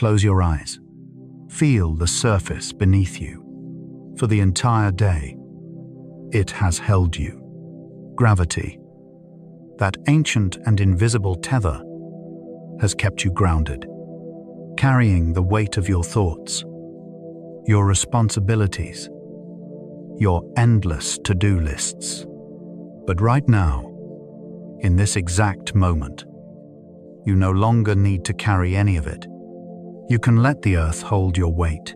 Close your eyes. Feel the surface beneath you. For the entire day, it has held you. Gravity, that ancient and invisible tether, has kept you grounded, carrying the weight of your thoughts, your responsibilities, your endless to-do lists. But right now, in this exact moment, you no longer need to carry any of it. You can let the earth hold your weight.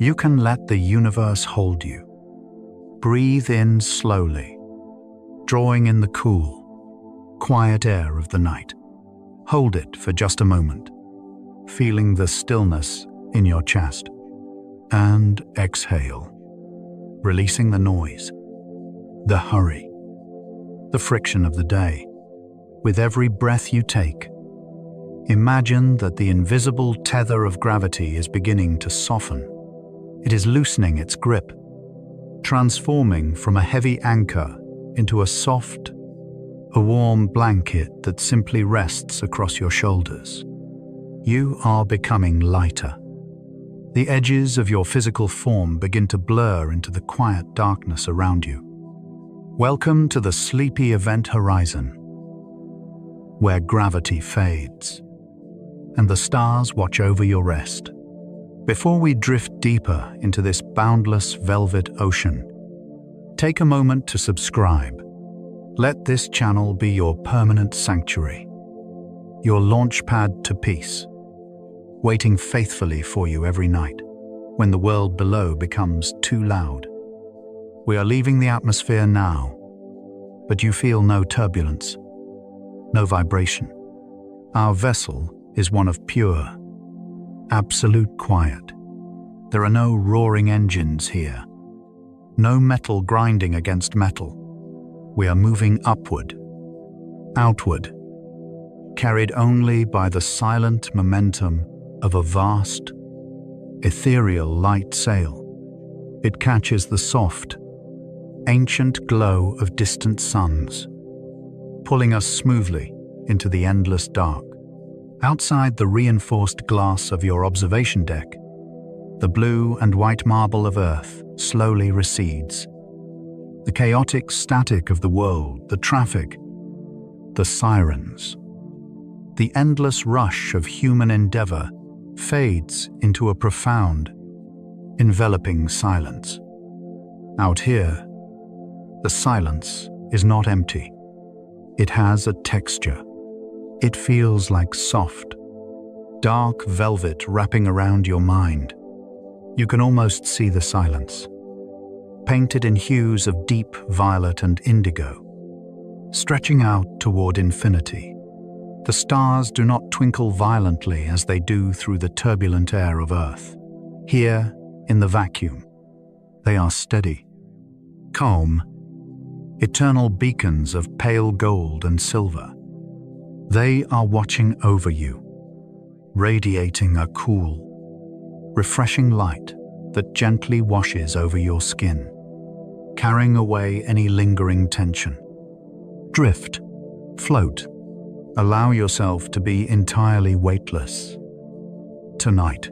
You can let the universe hold you. Breathe in slowly, drawing in the cool, quiet air of the night. Hold it for just a moment, feeling the stillness in your chest. And exhale, releasing the noise, the hurry, the friction of the day. With every breath you take, imagine that the invisible tether of gravity is beginning to soften. It is loosening its grip, transforming from a heavy anchor into a soft, a warm blanket that simply rests across your shoulders. You are becoming lighter. The edges of your physical form begin to blur into the quiet darkness around you. Welcome to the sleepy event horizon, where gravity fades and the stars watch over your rest. Before we drift deeper into this boundless velvet ocean, take a moment to subscribe. Let this channel be your permanent sanctuary, your launch pad to peace, waiting faithfully for you every night when the world below becomes too loud. We are leaving the atmosphere now, but you feel no turbulence, no vibration. Our vessel is one of pure, absolute quiet. There are no roaring engines here, no metal grinding against metal. We are moving upward, outward, carried only by the silent momentum of a vast, ethereal light sail. It catches the soft, ancient glow of distant suns, pulling us smoothly into the endless dark. Outside the reinforced glass of your observation deck, the blue and white marble of Earth slowly recedes. The chaotic static of the world, the traffic, the sirens, the endless rush of human endeavor fades into a profound, enveloping silence. Out here, the silence is not empty. It has a texture. It feels like soft, dark velvet wrapping around your mind. You can almost see the silence, painted in hues of deep violet and indigo, stretching out toward infinity. The stars do not twinkle violently as they do through the turbulent air of Earth. Here, in the vacuum, they are steady, calm, eternal beacons of pale gold and silver. They are watching over you, radiating a cool, refreshing light that gently washes over your skin, carrying away any lingering tension. Drift, float, allow yourself to be entirely weightless. Tonight,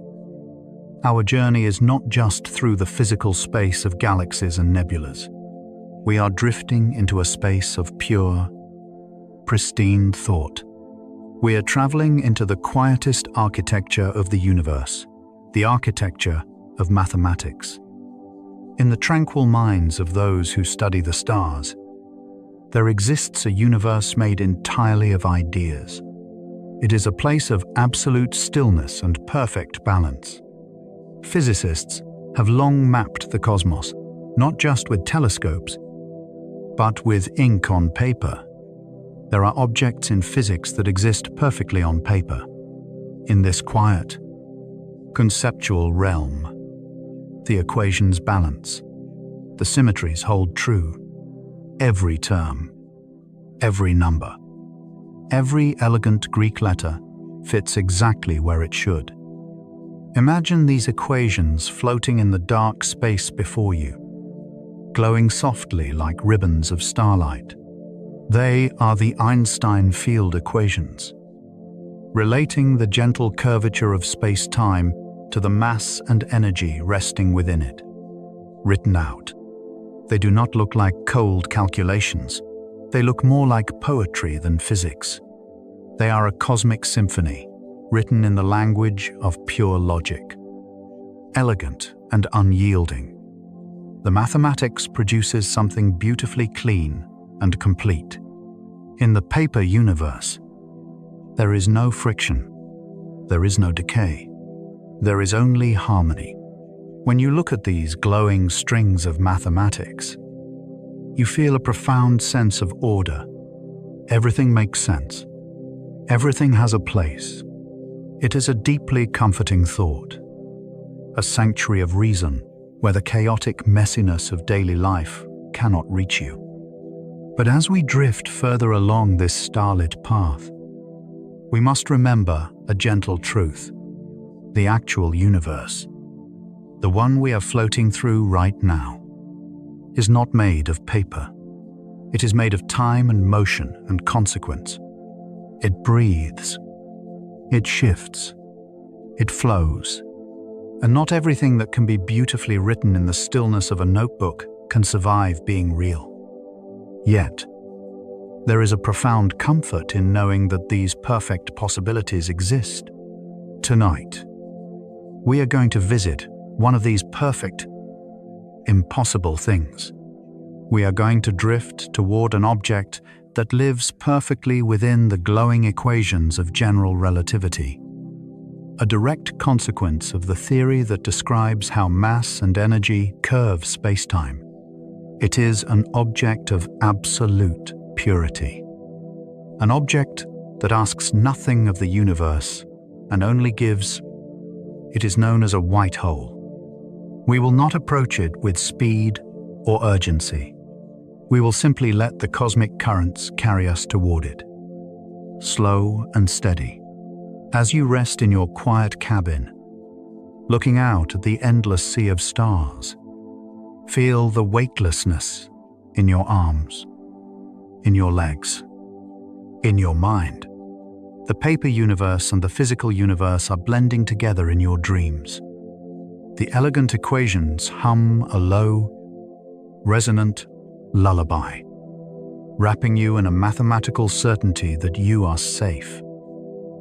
our journey is not just through the physical space of galaxies and nebulas. We are drifting into a space of pure, pristine thought. We are traveling into the quietest architecture of the universe, the architecture of mathematics. In the tranquil minds of those who study the stars, there exists a universe made entirely of ideas. It is a place of absolute stillness and perfect balance. Physicists have long mapped the cosmos, not just with telescopes, but with ink on paper. There are objects in physics that exist perfectly on paper. In this quiet, conceptual realm, the equations balance, the symmetries hold true. Every term, every number, every elegant Greek letter fits exactly where it should. Imagine these equations floating in the dark space before you, glowing softly like ribbons of starlight. They are the Einstein field equations. relating the gentle curvature of space-time to the mass and energy resting within it. Written out, they do not look like cold calculations. They look more like poetry than physics. They are a cosmic symphony, written in the language of pure logic. Elegant and unyielding, the mathematics produces something beautifully clean and complete. In the paper universe, there is no friction. There is no decay. There is only harmony. When you look at these glowing strings of mathematics, you feel a profound sense of order. Everything makes sense. Everything has a place. It is a deeply comforting thought, a sanctuary of reason where the chaotic messiness of daily life cannot reach you. But as we drift further along this starlit path, we must remember a gentle truth. The actual universe, the one we are floating through right now, is not made of paper. It is made of time and motion and consequence. It breathes. It shifts. It flows. And not everything that can be beautifully written in the stillness of a notebook can survive being real. Yet, there is a profound comfort in knowing that these perfect possibilities exist. Tonight, we are going to visit one of these perfect, impossible things. We are going to drift toward an object that lives perfectly within the glowing equations of general relativity, a direct consequence of the theory that describes how mass and energy curve spacetime. It is an object of absolute purity, an object that asks nothing of the universe and only gives. It is known as a white hole. We will not approach it with speed or urgency. We will simply let the cosmic currents carry us toward it, slow and steady. As you rest in your quiet cabin, looking out at the endless sea of stars, feel the weightlessness in your arms, in your legs, in your mind. The paper universe and the physical universe are blending together in your dreams. The elegant equations hum a low, resonant lullaby, wrapping you in a mathematical certainty that you are safe,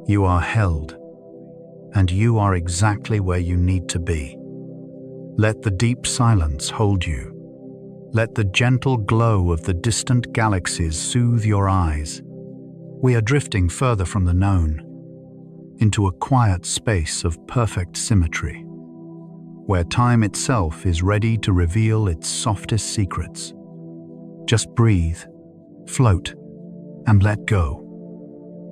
you are held, and you are exactly where you need to be. Let the deep silence hold you. Let the gentle glow of the distant galaxies soothe your eyes. We are drifting further from the known, into a quiet space of perfect symmetry, where time itself is ready to reveal its softest secrets. Just breathe, float, and let go.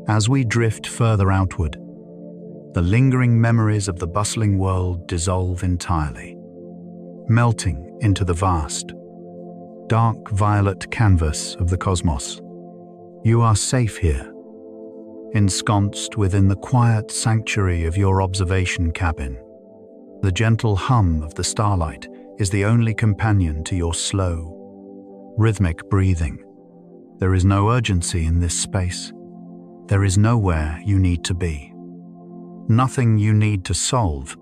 As we drift further outward, the lingering memories of the bustling world dissolve entirely, melting into the vast, dark violet canvas of the cosmos. You are safe here, ensconced within the quiet sanctuary of your observation cabin. The gentle hum of the starlight is the only companion to your slow, rhythmic breathing. There is no urgency in this space. There is nowhere you need to be. Nothing you need to solve,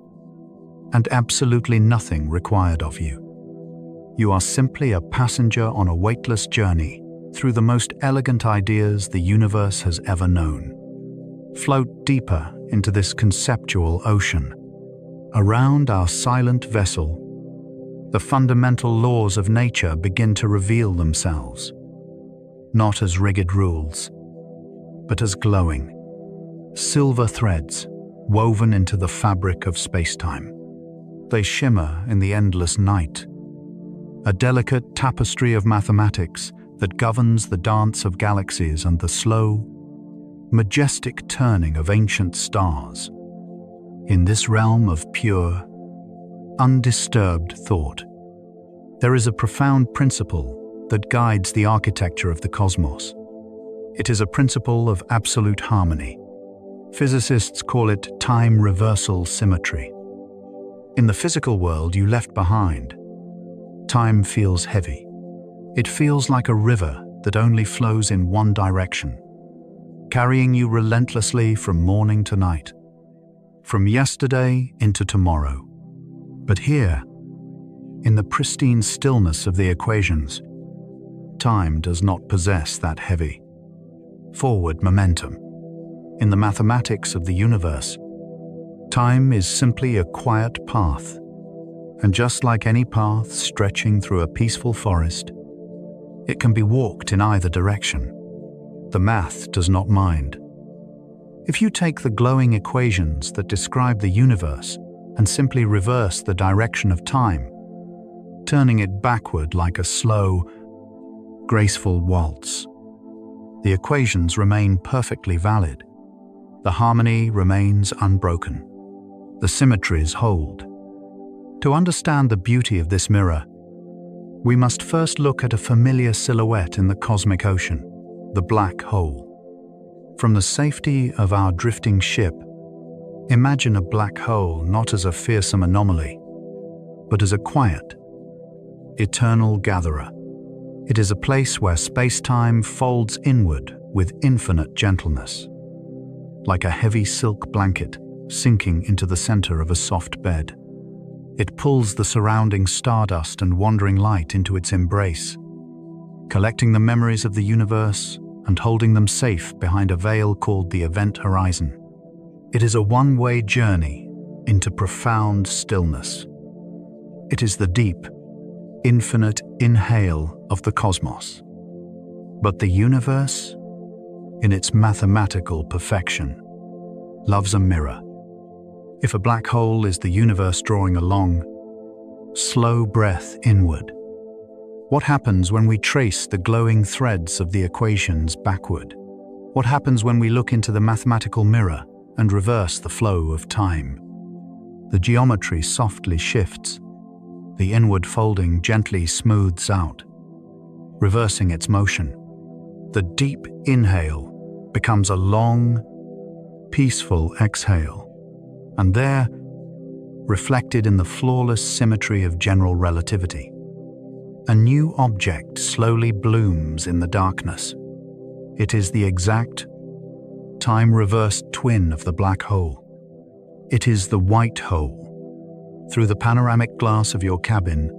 and absolutely nothing required of you. You are simply a passenger on a weightless journey through the most elegant ideas the universe has ever known. Float deeper into this conceptual ocean. Around our silent vessel, the fundamental laws of nature begin to reveal themselves, not as rigid rules, but as glowing, silver threads woven into the fabric of spacetime. They shimmer in the endless night, a delicate tapestry of mathematics that governs the dance of galaxies and the slow, majestic turning of ancient stars. In this realm of pure, undisturbed thought, there is a profound principle that guides the architecture of the cosmos. It is a principle of absolute harmony. Physicists call it time reversal symmetry. In the physical world you left behind, time feels heavy. It feels like a river that only flows in one direction. carrying you relentlessly from morning to night, from yesterday into tomorrow. But here, in the pristine stillness of the equations, time does not possess that heavy, forward momentum. In the mathematics of the universe, time is simply a quiet path, and just like any path stretching through a peaceful forest, it can be walked in either direction. The math does not mind. If you take the glowing equations that describe the universe and simply reverse the direction of time, turning it backward like a slow, graceful waltz, the equations remain perfectly valid. The harmony remains unbroken. The symmetries hold. To understand the beauty of this mirror, we must first look at a familiar silhouette in the cosmic ocean, the black hole. From the safety of our drifting ship, imagine a black hole not as a fearsome anomaly, but as a quiet, eternal gatherer. It is a place where space-time folds inward with infinite gentleness, like a heavy silk blanket sinking into the center of a soft bed. It pulls the surrounding stardust and wandering light into its embrace, collecting the memories of the universe and holding them safe behind a veil called the event horizon. It is a one-way journey into profound stillness. It is the deep, infinite inhale of the cosmos. But the universe, in its mathematical perfection, loves a mirror. If a black hole is the universe drawing a long, slow breath inward, what happens when we trace the glowing threads of the equations backward? What happens when we look into the mathematical mirror and reverse the flow of time? The geometry softly shifts. The inward folding gently smooths out, reversing its motion. The deep inhale becomes a long, peaceful exhale. And there, reflected in the flawless symmetry of general relativity, a new object slowly blooms in the darkness. It is the exact, time-reversed twin of the black hole. It is the white hole. Through the panoramic glass of your cabin,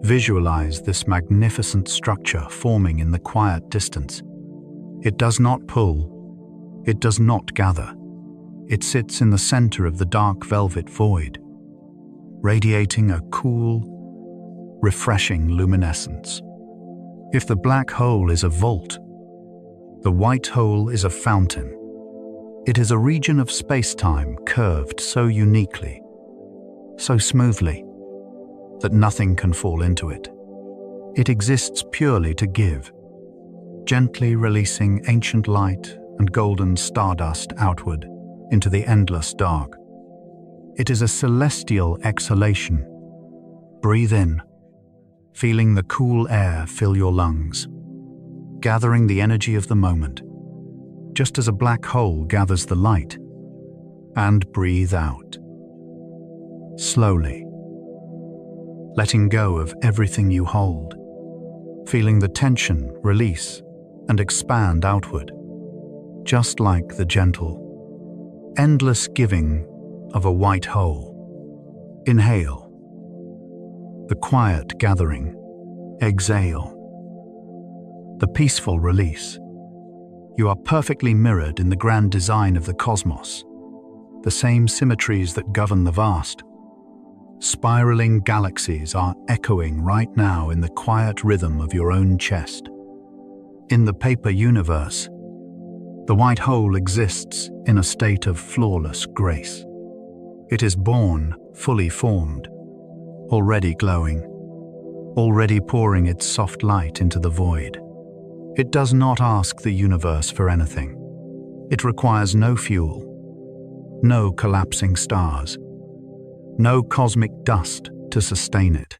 visualize this magnificent structure forming in the quiet distance. It does not pull. It does not gather. It sits in the center of the dark velvet void, radiating a cool, refreshing luminescence. If the black hole is a vault, the white hole is a fountain. It is a region of space-time curved so uniquely, so smoothly, that nothing can fall into it. It exists purely to give, gently releasing ancient light and golden stardust outward into the endless dark. It is a celestial exhalation. Breathe in, feeling the cool air fill your lungs, gathering the energy of the moment, just as a black hole gathers the light. And breathe out, slowly, letting go of everything you hold, feeling the tension release and expand outward, just like the gentle, endless giving of a white hole. Inhale, the quiet gathering. Exhale, the peaceful release. You are perfectly mirrored in the grand design of the cosmos, the same symmetries that govern the vast. Spiraling galaxies are echoing right now in the quiet rhythm of your own chest. In the paper universe, the white hole exists in a state of flawless grace. It is born fully formed, already glowing, already pouring its soft light into the void. It does not ask the universe for anything. It requires no fuel, no collapsing stars, no cosmic dust to sustain it.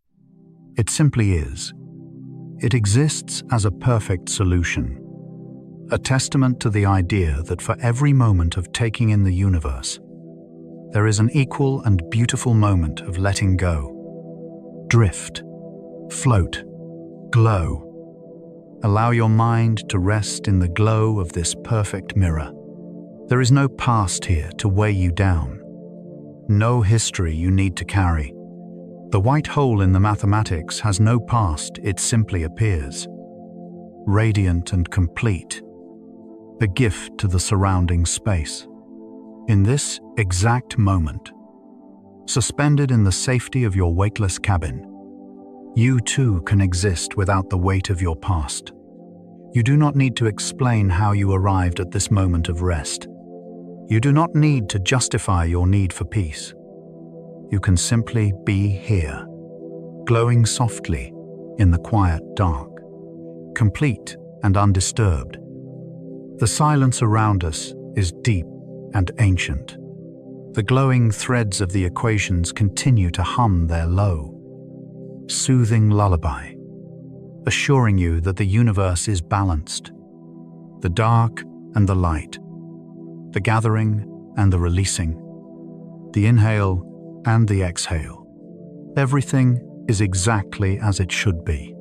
It simply is. It exists as a perfect solution, a testament to the idea that for every moment of taking in the universe, there is an equal and beautiful moment of letting go. Drift, float, glow, allow your mind to rest in the glow of this perfect mirror. There is no past here to weigh you down, no history you need to carry. The white hole in the mathematics has no past, it simply appears, radiant and complete, a gift to the surrounding space. In this exact moment, suspended in the safety of your weightless cabin, you too can exist without the weight of your past. You do not need to explain how you arrived at this moment of rest. You do not need to justify your need for peace. You can simply be here, glowing softly in the quiet dark, complete and undisturbed. The silence around us is deep and ancient. The glowing threads of the equations continue to hum their low, soothing lullaby, assuring you that the universe is balanced. The dark and the light, the gathering and the releasing, the inhale and the exhale. Everything is exactly as it should be.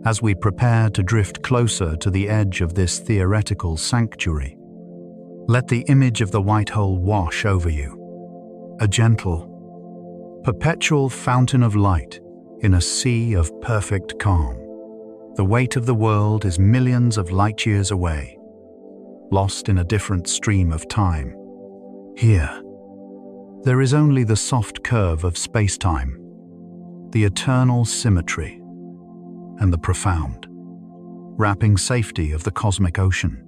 As we prepare to drift closer to the edge of this theoretical sanctuary, let the image of the white hole wash over you. A gentle, perpetual fountain of light in a sea of perfect calm. The weight of the world is millions of light years away, lost in a different stream of time. Here, there is only the soft curve of space-time, the eternal symmetry, and the profound, wrapping safety of the cosmic ocean.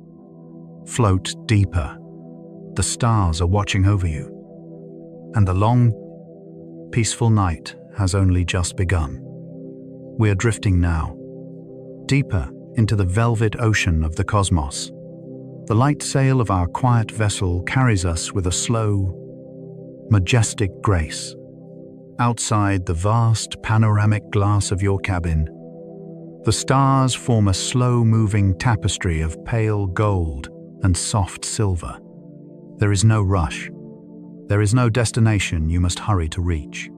Float deeper. The stars are watching over you, and the long, peaceful night has only just begun. We are drifting now, deeper into the velvet ocean of the cosmos. The light sail of our quiet vessel carries us with a slow, majestic grace. Outside the vast panoramic glass of your cabin, the stars form a slow-moving tapestry of pale gold and soft silver. There is no rush. There is no destination you must hurry to reach.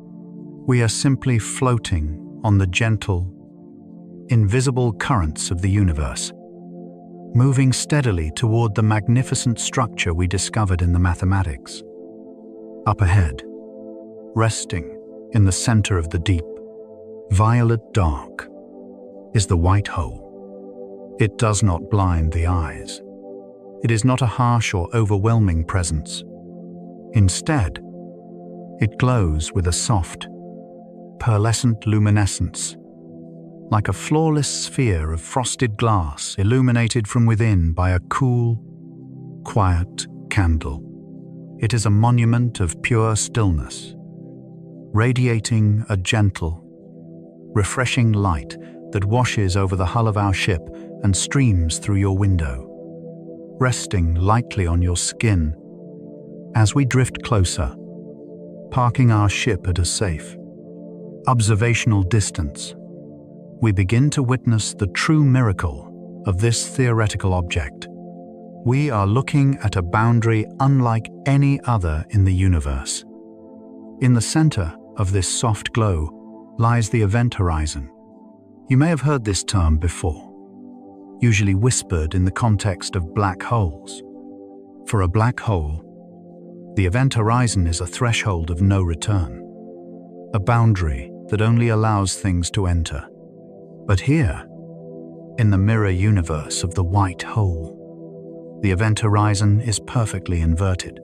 We are simply floating on the gentle, invisible currents of the universe, moving steadily toward the magnificent structure we discovered in the mathematics. Up ahead, resting in the center of the deep, violet dark, is the white hole. It does not blind the eyes. It is not a harsh or overwhelming presence. Instead, it glows with a soft, pearlescent luminescence, like a flawless sphere of frosted glass illuminated from within by a cool, quiet candle. It is a monument of pure stillness, radiating a gentle, refreshing light that washes over the hull of our ship and streams through your window, resting lightly on your skin. As we drift closer, parking our ship at a safe, observational distance, we begin to witness the true miracle of this theoretical object. We are looking at a boundary unlike any other in the universe. In the center of this soft glow lies the event horizon. You may have heard this term before, usually whispered in the context of black holes. For a black hole, the event horizon is a threshold of no return, a boundary that only allows things to enter. But here, in the mirror universe of the white hole, the event horizon is perfectly inverted.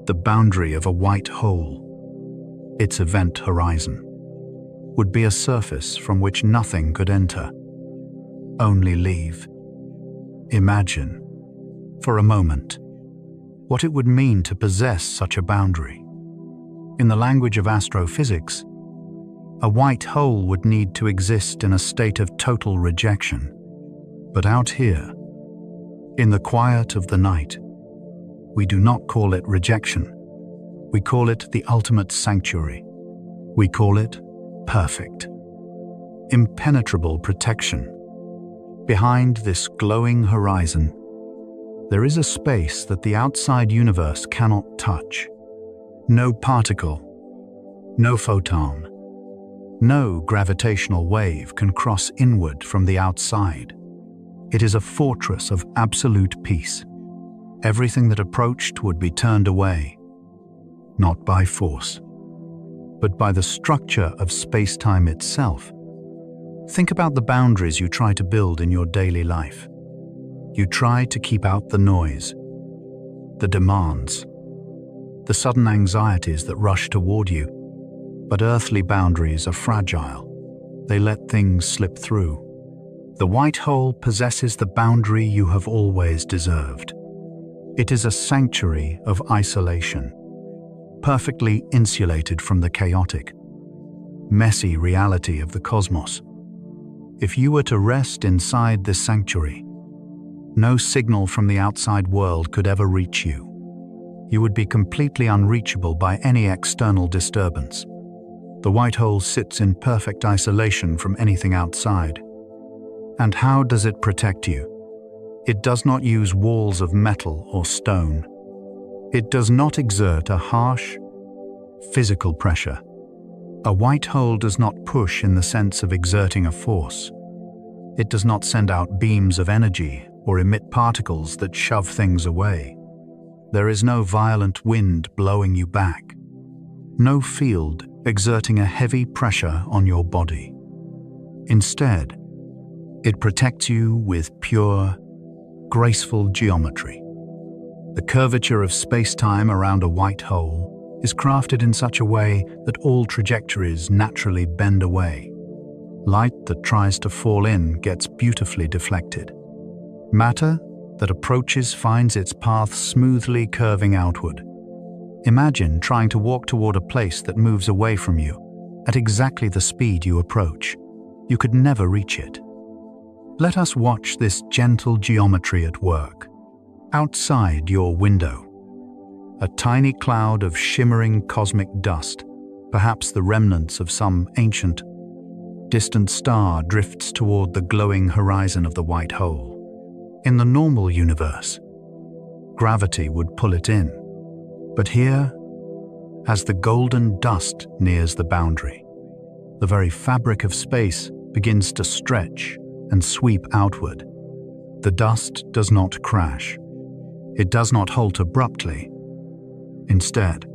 The boundary of a white hole, its event horizon, would be a surface from which nothing could enter, only leave. Imagine, for a moment, what it would mean to possess such a boundary. In the language of astrophysics, a white hole would need to exist in a state of total rejection. But out here, in the quiet of the night, we do not call it rejection. We call it the ultimate sanctuary. We call it perfect, impenetrable protection. Behind this glowing horizon, there is a space that the outside universe cannot touch. No particle, no photon, no gravitational wave can cross inward from the outside. It is a fortress of absolute peace. Everything that approached would be turned away, not by force, but by the structure of space-time itself. Think about the boundaries you try to build in your daily life. You try to keep out the noise, the demands, the sudden anxieties that rush toward you. But earthly boundaries are fragile. They let things slip through. The white hole possesses the boundary you have always deserved. It is a sanctuary of isolation, perfectly insulated from the chaotic, messy reality of the cosmos. If you were to rest inside this sanctuary, no signal from the outside world could ever reach you. You would be completely unreachable by any external disturbance. The white hole sits in perfect isolation from anything outside. And how does it protect you? It does not use walls of metal or stone. It does not exert a harsh, physical pressure. A white hole does not push in the sense of exerting a force. It does not send out beams of energy or emit particles that shove things away. There is no violent wind blowing you back. No field exerting a heavy pressure on your body. Instead, it protects you with pure, graceful geometry. The curvature of space-time around a white hole is crafted in such a way that all trajectories naturally bend away. Light that tries to fall in gets beautifully deflected. Matter that approaches finds its path smoothly curving outward. Imagine trying to walk toward a place that moves away from you at exactly the speed you approach. You could never reach it. Let us watch this gentle geometry at work. Outside your window, a tiny cloud of shimmering cosmic dust, perhaps the remnants of some ancient, distant star, drifts toward the glowing horizon of the white hole. In the normal universe, gravity would pull it in. But here, as the golden dust nears the boundary, the very fabric of space begins to stretch and sweep outward. The dust does not crash. It does not halt abruptly. Instead,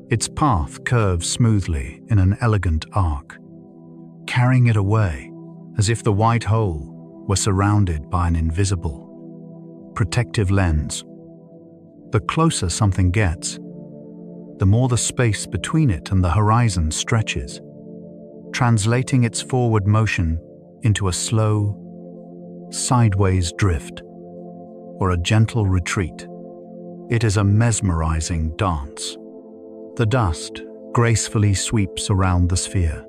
its path curves smoothly in an elegant arc, carrying it away as if the white hole were surrounded by an invisible, protective lens. The closer something gets, the more the space between it and the horizon stretches, translating its forward motion into a slow, sideways drift or a gentle retreat. It is a mesmerizing dance. The dust gracefully sweeps around the sphere,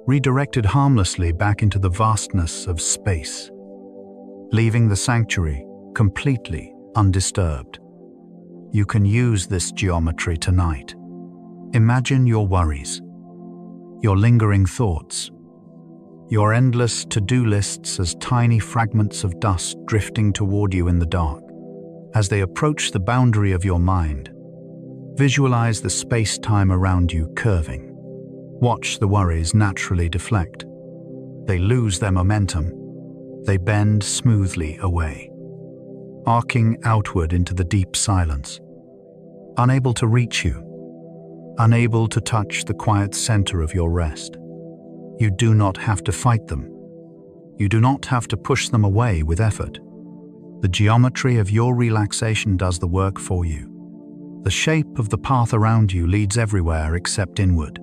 redirected harmlessly back into the vastness of space, leaving the sanctuary completely undisturbed. You can use this geometry tonight. Imagine your worries, your lingering thoughts, your endless to-do lists as tiny fragments of dust drifting toward you in the dark. As they approach the boundary of your mind, visualize the space-time around you curving. Watch the worries naturally deflect. They lose their momentum. They bend smoothly away, arcing outward into the deep silence. Unable to reach you, unable to touch the quiet center of your rest. You do not have to fight them. You do not have to push them away with effort. The geometry of your relaxation does the work for you. The shape of the path around you leads everywhere except inward.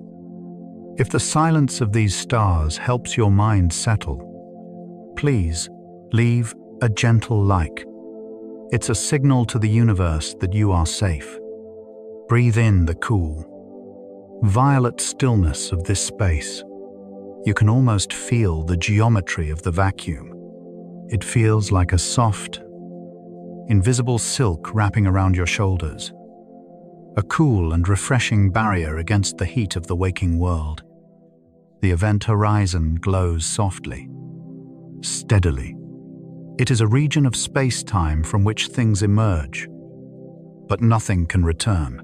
If the silence of these stars helps your mind settle, please leave a gentle like. It's a signal to the universe that you are safe. Breathe in the cool, violet stillness of this space. You can almost feel the geometry of the vacuum. It feels like a soft, invisible silk wrapping around your shoulders, a cool and refreshing barrier against the heat of the waking world. The event horizon glows softly, steadily. It is a region of space-time from which things emerge, but nothing can return.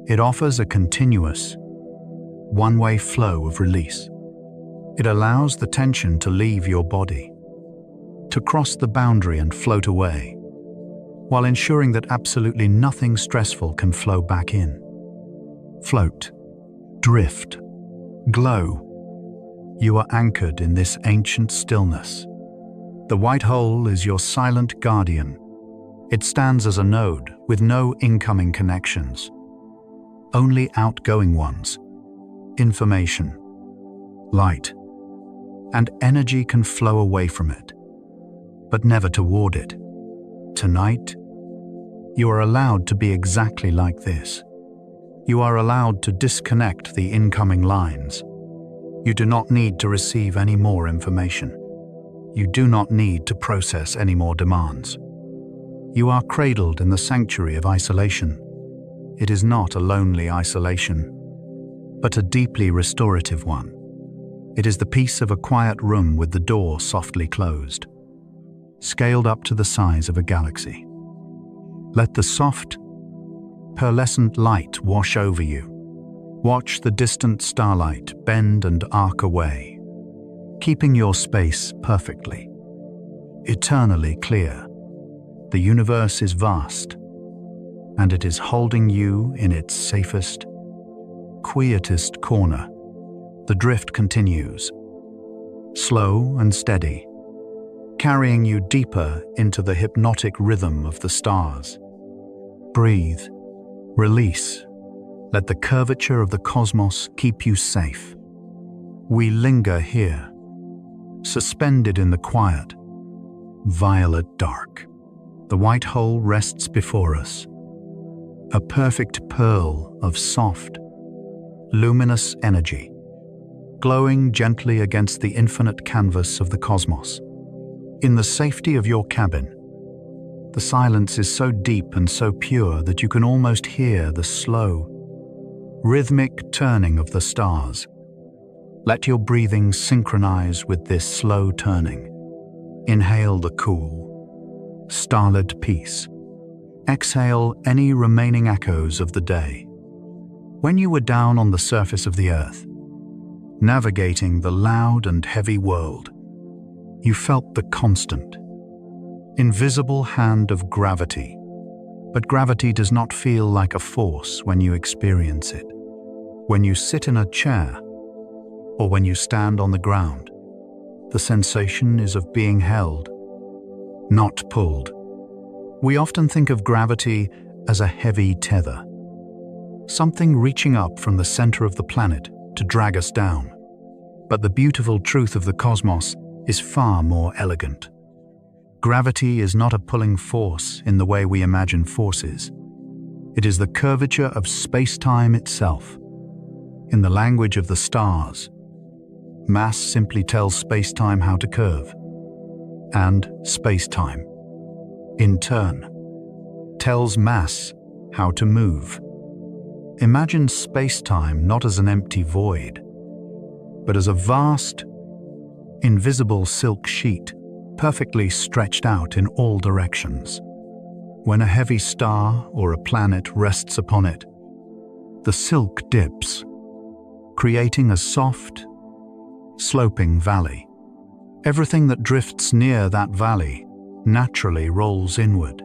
It offers a continuous, one-way flow of release. It allows the tension to leave your body, to cross the boundary and float away, while ensuring that absolutely nothing stressful can flow back in. Float, drift, glow. You are anchored in this ancient stillness. The white hole is your silent guardian. It stands as a node with no incoming connections, only outgoing ones. Information, light, and energy can flow away from it, but never toward it. Tonight, you are allowed to be exactly like this. You are allowed to disconnect the incoming lines. You do not need to receive any more information. You do not need to process any more demands. You are cradled in the sanctuary of isolation. It is not a lonely isolation, but a deeply restorative one. It is the peace of a quiet room with the door softly closed, scaled up to the size of a galaxy. Let the soft, pearlescent light wash over you. Watch the distant starlight bend and arc away, keeping your space perfectly, eternally clear. The universe is vast, and it is holding you in its safest, quietest corner. The drift continues, slow and steady, carrying you deeper into the hypnotic rhythm of the stars. Breathe, release. Let the curvature of the cosmos keep you safe. We linger here, suspended in the quiet, violet dark. The white hole rests before us, a perfect pearl of soft, luminous energy, glowing gently against the infinite canvas of the cosmos. In the safety of your cabin, the silence is so deep and so pure that you can almost hear the slow, rhythmic turning of the stars. Let your breathing synchronize with this slow turning. Inhale the cool, starlit peace. Exhale any remaining echoes of the day. When you were down on the surface of the earth, navigating the loud and heavy world, you felt the constant, invisible hand of gravity. But gravity does not feel like a force when you experience it. When you sit in a chair, or when you stand on the ground, the sensation is of being held, not pulled. We often think of gravity as a heavy tether, something reaching up from the center of the planet to drag us down. But the beautiful truth of the cosmos is far more elegant. Gravity is not a pulling force in the way we imagine forces. It is the curvature of space-time itself. In the language of the stars, mass simply tells space-time how to curve, and space-time, in turn, tells mass how to move. Imagine space-time not as an empty void, but as a vast, invisible silk sheet, perfectly stretched out in all directions. When a heavy star or a planet rests upon it, the silk dips, creating a soft, sloping valley. Everything that drifts near that valley naturally rolls inward,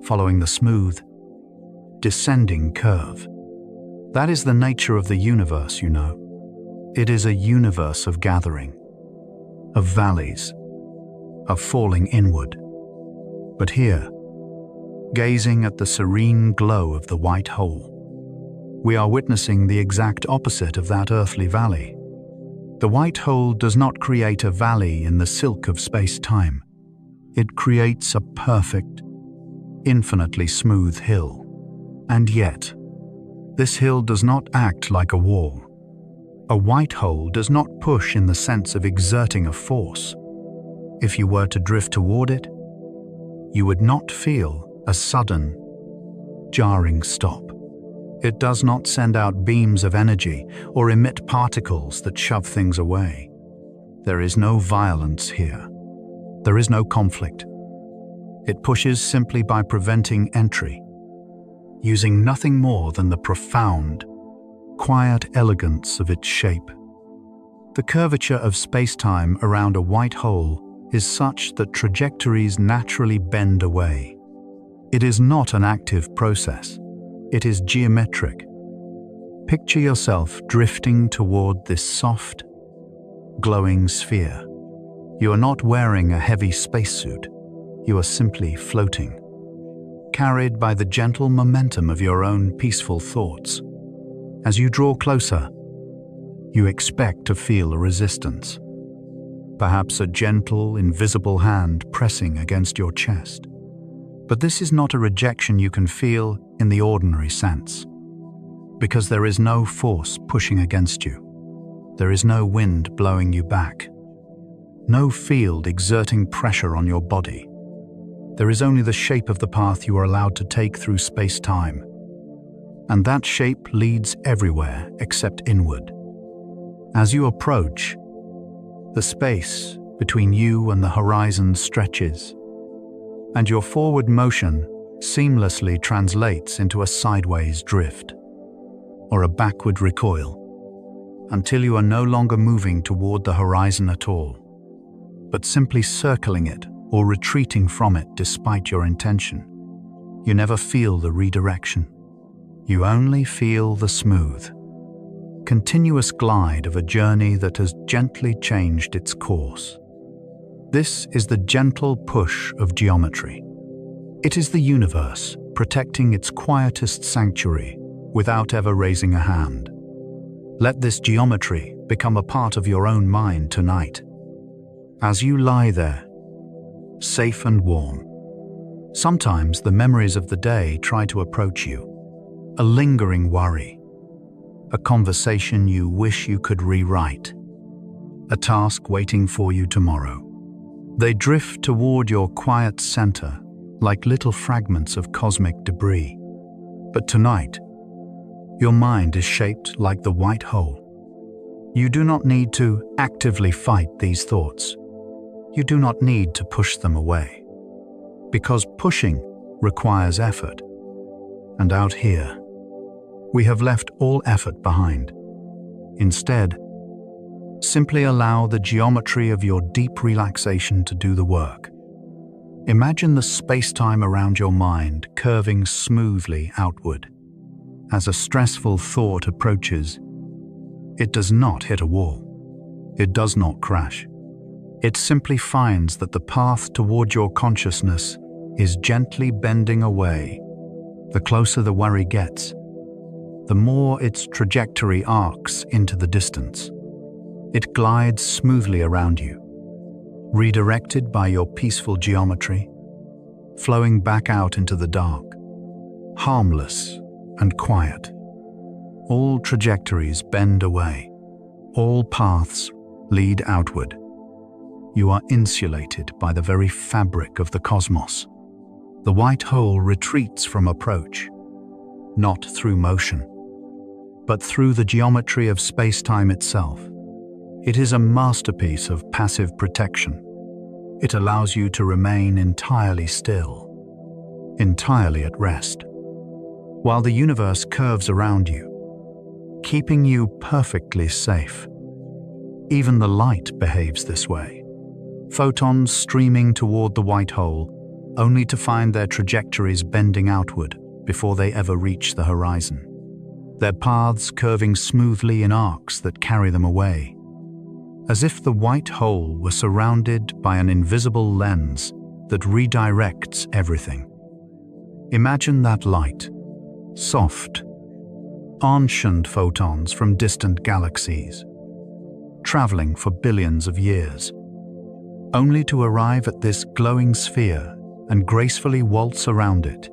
following the smooth, descending curve. That is the nature of the universe, you know. It is a universe of gathering, of valleys, of falling inward. But here, gazing at the serene glow of the white hole, we are witnessing the exact opposite of that earthly valley. The white hole does not create a valley in the silk of space-time. It creates a perfect, infinitely smooth hill. And yet, this hill does not act like a wall. A white hole does not push in the sense of exerting a force. If you were to drift toward it, you would not feel a sudden, jarring stop. It does not send out beams of energy or emit particles that shove things away. There is no violence here. There is no conflict. It pushes simply by preventing entry, using nothing more than the profound, quiet elegance of its shape. The curvature of space-time around a white hole is such that trajectories naturally bend away. It is not an active process. It is geometric. Picture yourself drifting toward this soft, glowing sphere. You are not wearing a heavy spacesuit. You are simply floating, carried by the gentle momentum of your own peaceful thoughts. As you draw closer, you expect to feel a resistance, perhaps a gentle, invisible hand pressing against your chest. But this is not a rejection you can feel in the ordinary sense, because there is no force pushing against you. There is no wind blowing you back, no field exerting pressure on your body. There is only the shape of the path you are allowed to take through space-time, and that shape leads everywhere except inward. As you approach, the space between you and the horizon stretches, and your forward motion seamlessly translates into a sideways drift or a backward recoil, until you are no longer moving toward the horizon at all, but simply circling it or retreating from it despite your intention. You never feel the redirection. You only feel the smooth, continuous glide of a journey that has gently changed its course. This is the gentle push of geometry. It is the universe protecting its quietest sanctuary without ever raising a hand. Let this geometry become a part of your own mind tonight. As you lie there, safe and warm, sometimes the memories of the day try to approach you. A lingering worry, a conversation you wish you could rewrite, a task waiting for you tomorrow. They drift toward your quiet center like little fragments of cosmic debris. But tonight, your mind is shaped like the white hole. You do not need to actively fight these thoughts. You do not need to push them away, because pushing requires effort. And out here, we have left all effort behind. Instead, simply allow the geometry of your deep relaxation to do the work. Imagine the space-time around your mind curving smoothly outward. As a stressful thought approaches, it does not hit a wall. It does not crash. It simply finds that the path toward your consciousness is gently bending away. The closer the worry gets, the more its trajectory arcs into the distance. It glides smoothly around you, redirected by your peaceful geometry, flowing back out into the dark, harmless and quiet. All trajectories bend away. All paths lead outward. You are insulated by the very fabric of the cosmos. The white hole retreats from approach, not through motion, but through the geometry of space-time itself. It is a masterpiece of passive protection. It allows you to remain entirely still, entirely at rest, while the universe curves around you, keeping you perfectly safe. Even the light behaves this way. Photons streaming toward the white hole, only to find their trajectories bending outward before they ever reach the horizon. Their paths curving smoothly in arcs that carry them away, as if the white hole were surrounded by an invisible lens that redirects everything. Imagine that light, soft, ancient photons from distant galaxies, traveling for billions of years, only to arrive at this glowing sphere and gracefully waltz around it.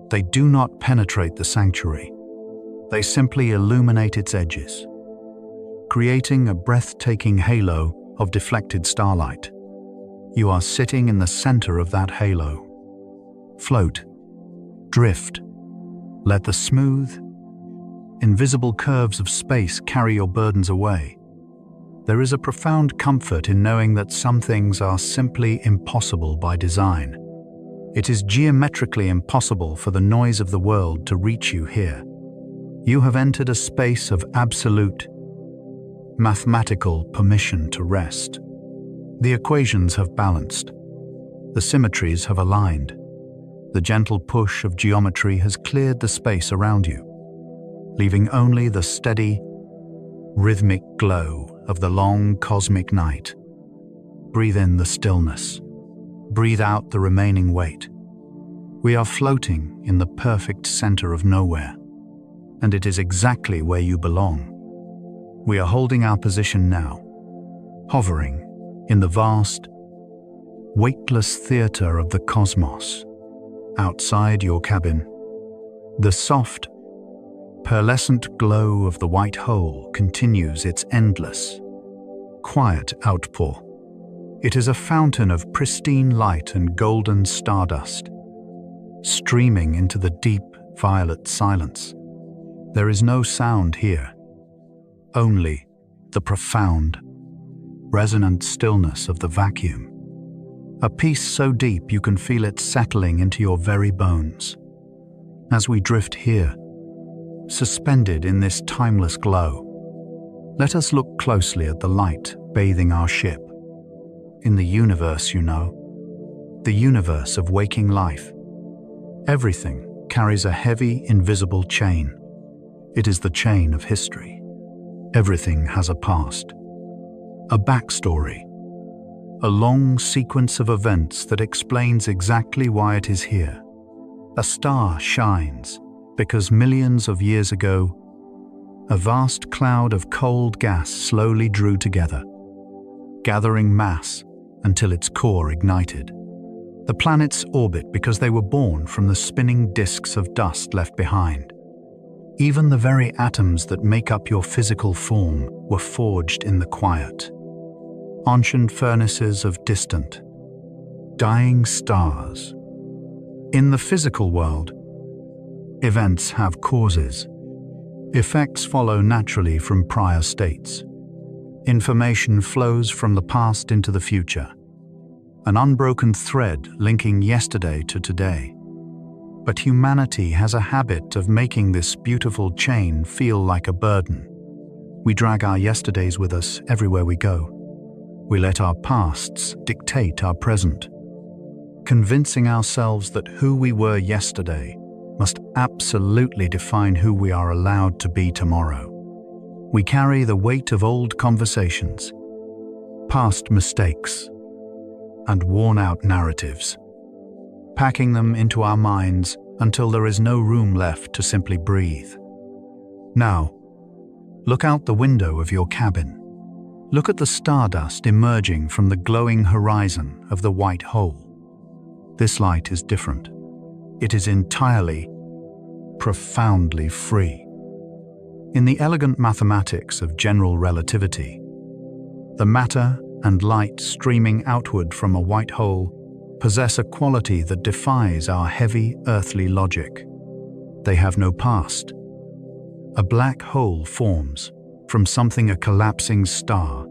They do not penetrate the sanctuary. They simply illuminate its edges, creating a breathtaking halo of deflected starlight. You are sitting in the center of that halo. Float, drift, let the smooth, invisible curves of space carry your burdens away. There is a profound comfort in knowing that some things are simply impossible by design. It is geometrically impossible for the noise of the world to reach you here. You have entered a space of absolute, mathematical permission to rest. The equations have balanced. The symmetries have aligned. The gentle push of geometry has cleared the space around you, leaving only the steady, rhythmic glow of the long cosmic night. Breathe in the stillness. Breathe out the remaining weight. We are floating in the perfect center of nowhere, and it is exactly where you belong. We are holding our position now, hovering in the vast, weightless theater of the cosmos. Outside your cabin, the soft, pearlescent glow of the white hole continues its endless, quiet outpour. It is a fountain of pristine light and golden stardust, streaming into the deep violet silence. There is no sound here, only the profound, resonant stillness of the vacuum. A peace so deep you can feel it settling into your very bones. As we drift here, suspended in this timeless glow, let us look closely at the light bathing our ship. In the universe, you know, the universe of waking life, everything carries a heavy, invisible chain. It is the chain of history. Everything has a past, a backstory, a long sequence of events that explains exactly why it is here. A star shines because millions of years ago, a vast cloud of cold gas slowly drew together, gathering mass until its core ignited. The planets orbit because they were born from the spinning disks of dust left behind. Even the very atoms that make up your physical form were forged in the quiet. Ancient furnaces of distant, dying stars. In the physical world, events have causes. Effects follow naturally from prior states. Information flows from the past into the future, an unbroken thread linking yesterday to today. But humanity has a habit of making this beautiful chain feel like a burden. We drag our yesterdays with us everywhere we go. We let our pasts dictate our present, convincing ourselves that who we were yesterday must absolutely define who we are allowed to be tomorrow. We carry the weight of old conversations, past mistakes, and worn-out narratives, packing them into our minds until there is no room left to simply breathe. Now, look out the window of your cabin. Look at the stardust emerging from the glowing horizon of the white hole. This light is different. It is entirely, profoundly free. In the elegant mathematics of general relativity, the matter and light streaming outward from a white hole possess a quality that defies our heavy earthly logic. They have no past. A black hole forms from something a collapsing star,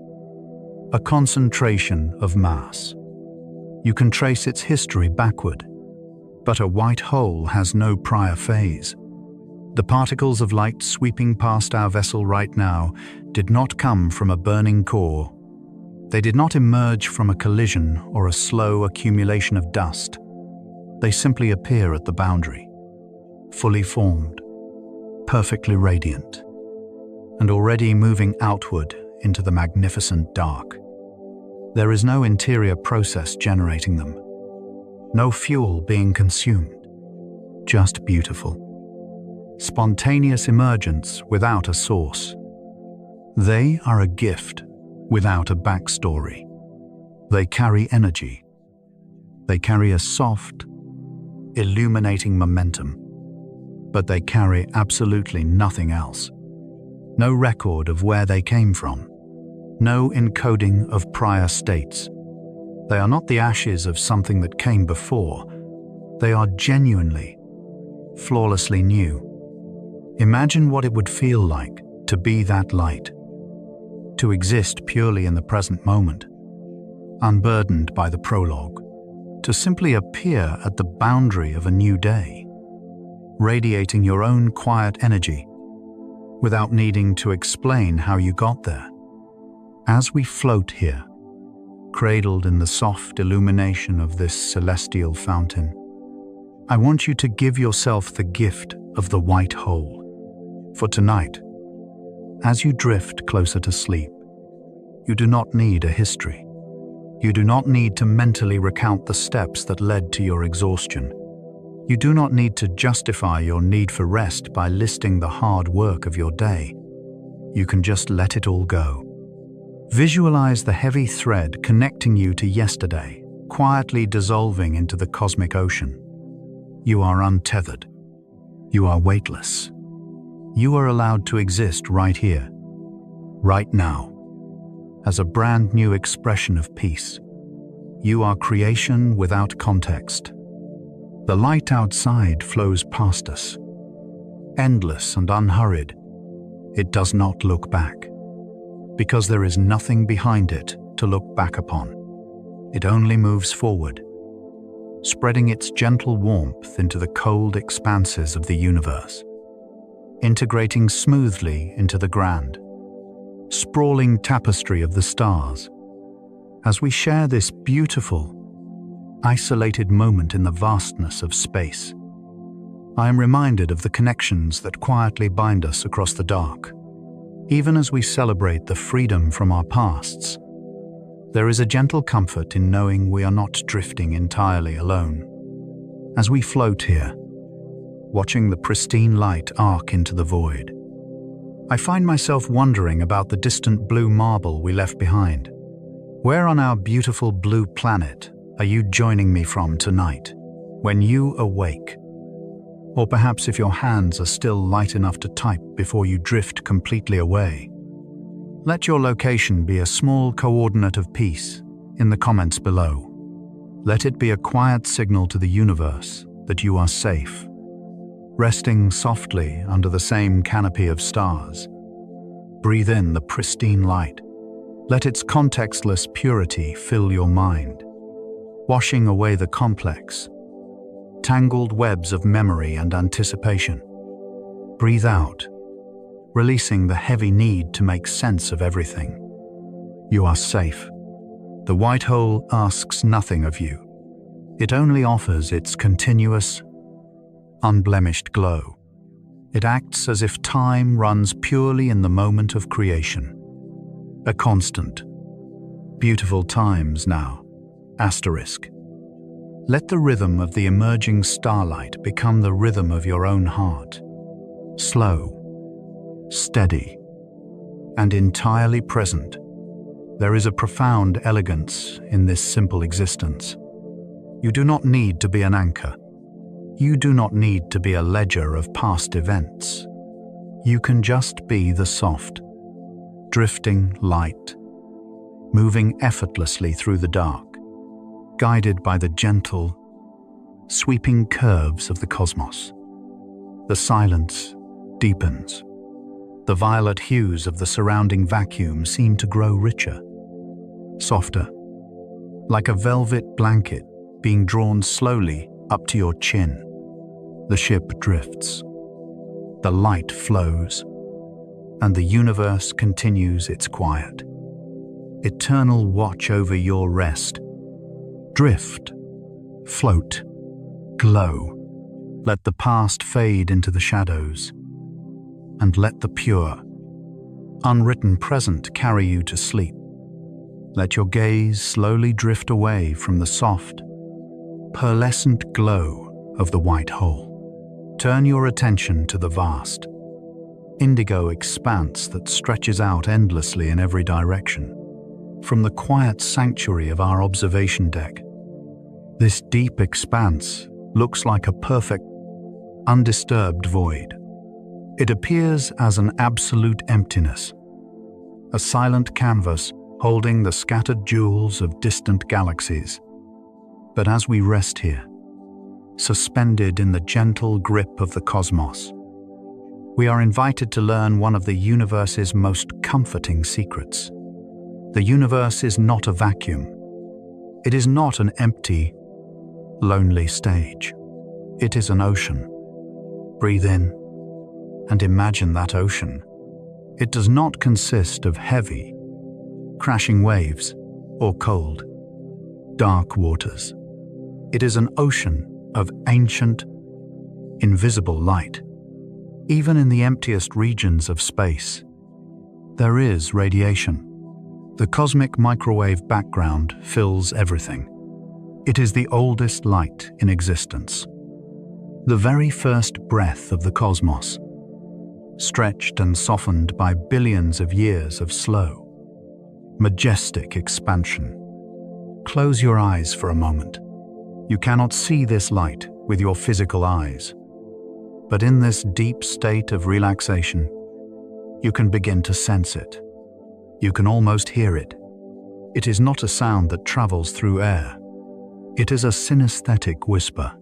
a concentration of mass. You can trace its history backward, but a white hole has no prior phase. The particles of light sweeping past our vessel right now did not come from a burning core. They did not emerge from a collision or a slow accumulation of dust. They simply appear at the boundary, fully formed, perfectly radiant, and already moving outward into the magnificent dark. There is no interior process generating them, no fuel being consumed, just beautiful, spontaneous emergence without a source. They are a gift without a backstory. They carry energy. They carry a soft, illuminating momentum, but they carry absolutely nothing else. No record of where they came from, no encoding of prior states. They are not the ashes of something that came before. They are genuinely, flawlessly new. Imagine what it would feel like to be that light, to exist purely in the present moment, unburdened by the prologue, to simply appear at the boundary of a new day, radiating your own quiet energy without needing to explain how you got there. As we float here, cradled in the soft illumination of this celestial fountain, I want you to give yourself the gift of the white hole. For tonight, as you drift closer to sleep, you do not need a history. You do not need to mentally recount the steps that led to your exhaustion. You do not need to justify your need for rest by listing the hard work of your day. You can just let it all go. Visualize the heavy thread connecting you to yesterday, quietly dissolving into the cosmic ocean. You are untethered. You are weightless. You are allowed to exist right here, right now, as a brand new expression of peace. You are creation without context. The light outside flows past us, endless and unhurried. It does not look back, because there is nothing behind it to look back upon. It only moves forward, spreading its gentle warmth into the cold expanses of the universe, integrating smoothly into the grand, sprawling tapestry of the stars. As we share this beautiful, isolated moment in the vastness of space, I am reminded of the connections that quietly bind us across the dark. Even as we celebrate the freedom from our pasts, there is a gentle comfort in knowing we are not drifting entirely alone. As we float here, watching the pristine light arc into the void, I find myself wondering about the distant blue marble we left behind. Where on our beautiful blue planet are you joining me from tonight, when you awake? Or perhaps if your hands are still light enough to type before you drift completely away. Let your location be a small coordinate of peace in the comments below. Let it be a quiet signal to the universe that you are safe, resting softly under the same canopy of stars. Breathe in the pristine light. Let its contextless purity fill your mind, washing away the complex, tangled webs of memory and anticipation. Breathe out, releasing the heavy need to make sense of everything. You are safe. The white hole asks nothing of you. It only offers its continuous, unblemished glow. It acts as if time runs purely in the moment of creation. A constant, beautiful times now, asterisk. Let the rhythm of the emerging starlight become the rhythm of your own heart. Slow, steady, and entirely present. There is a profound elegance in this simple existence. You do not need to be an anchor. You do not need to be a ledger of past events. You can just be the soft, drifting light, moving effortlessly through the dark, guided by the gentle, sweeping curves of the cosmos. The silence deepens. The violet hues of the surrounding vacuum seem to grow richer, softer, like a velvet blanket being drawn slowly up to your chin. The ship drifts, the light flows, and the universe continues its quiet, eternal watch over your rest. Drift, float, glow. Let the past fade into the shadows, and let the pure, unwritten present carry you to sleep. Let your gaze slowly drift away from the soft, pearlescent glow of the white hole. Turn your attention to the vast, indigo expanse that stretches out endlessly in every direction. From the quiet sanctuary of our observation deck, this deep expanse looks like a perfect, undisturbed void. It appears as an absolute emptiness, a silent canvas holding the scattered jewels of distant galaxies. But as we rest here, suspended in the gentle grip of the cosmos, we are invited to learn one of the universe's most comforting secrets. The universe is not a vacuum. It is not an empty, lonely stage. It is an ocean. Breathe in and imagine that ocean. It does not consist of heavy, crashing waves or cold, dark waters. It is an ocean of ancient, invisible light. Even in the emptiest regions of space, there is radiation. The cosmic microwave background fills everything. It is the oldest light in existence. The very first breath of the cosmos, stretched and softened by billions of years of slow, majestic expansion. Close your eyes for a moment. You cannot see this light with your physical eyes, but in this deep state of relaxation, you can begin to sense it. You can almost hear it. It is not a sound that travels through air. It is a synesthetic whisper,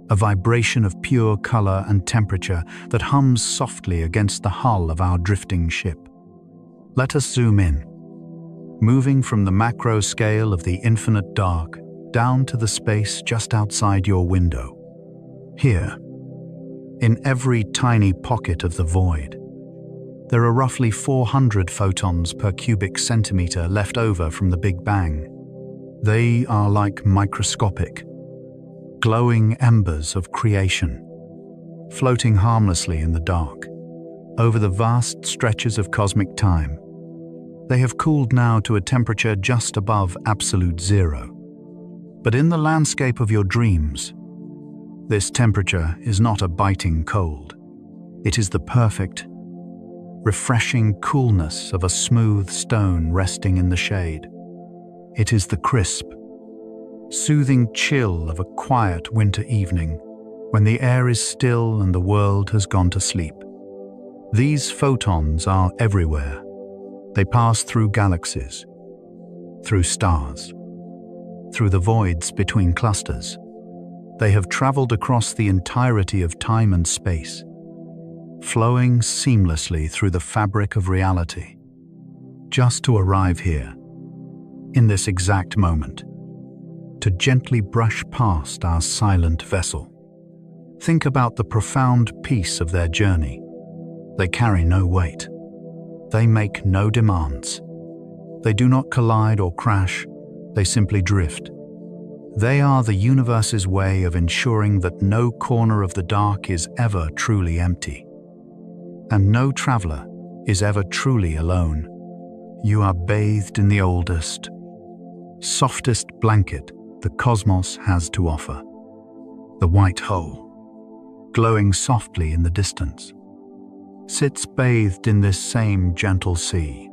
a vibration of pure color and temperature that hums softly against the hull of our drifting ship. Let us zoom in, moving from the macro scale of the infinite dark down to the space just outside your window. Here, in every tiny pocket of the void, there are roughly 400 photons per cubic centimeter left over from the Big Bang. They are like microscopic, glowing embers of creation, floating harmlessly in the dark, over the vast stretches of cosmic time. They have cooled now to a temperature just above absolute zero. But in the landscape of your dreams, this temperature is not a biting cold. It is the perfect, refreshing coolness of a smooth stone resting in the shade. It is the crisp, soothing chill of a quiet winter evening when the air is still and the world has gone to sleep. These photons are everywhere. They pass through galaxies, through stars, through the voids between clusters. They have traveled across the entirety of time and space, flowing seamlessly through the fabric of reality, just to arrive here, in this exact moment, to gently brush past our silent vessel. Think about the profound peace of their journey. They carry no weight. They make no demands. They do not collide or crash. They simply drift. They are the universe's way of ensuring that no corner of the dark is ever truly empty, and no traveler is ever truly alone. You are bathed in the oldest, softest blanket the cosmos has to offer. The white hole, glowing softly in the distance, sits bathed in this same gentle sea.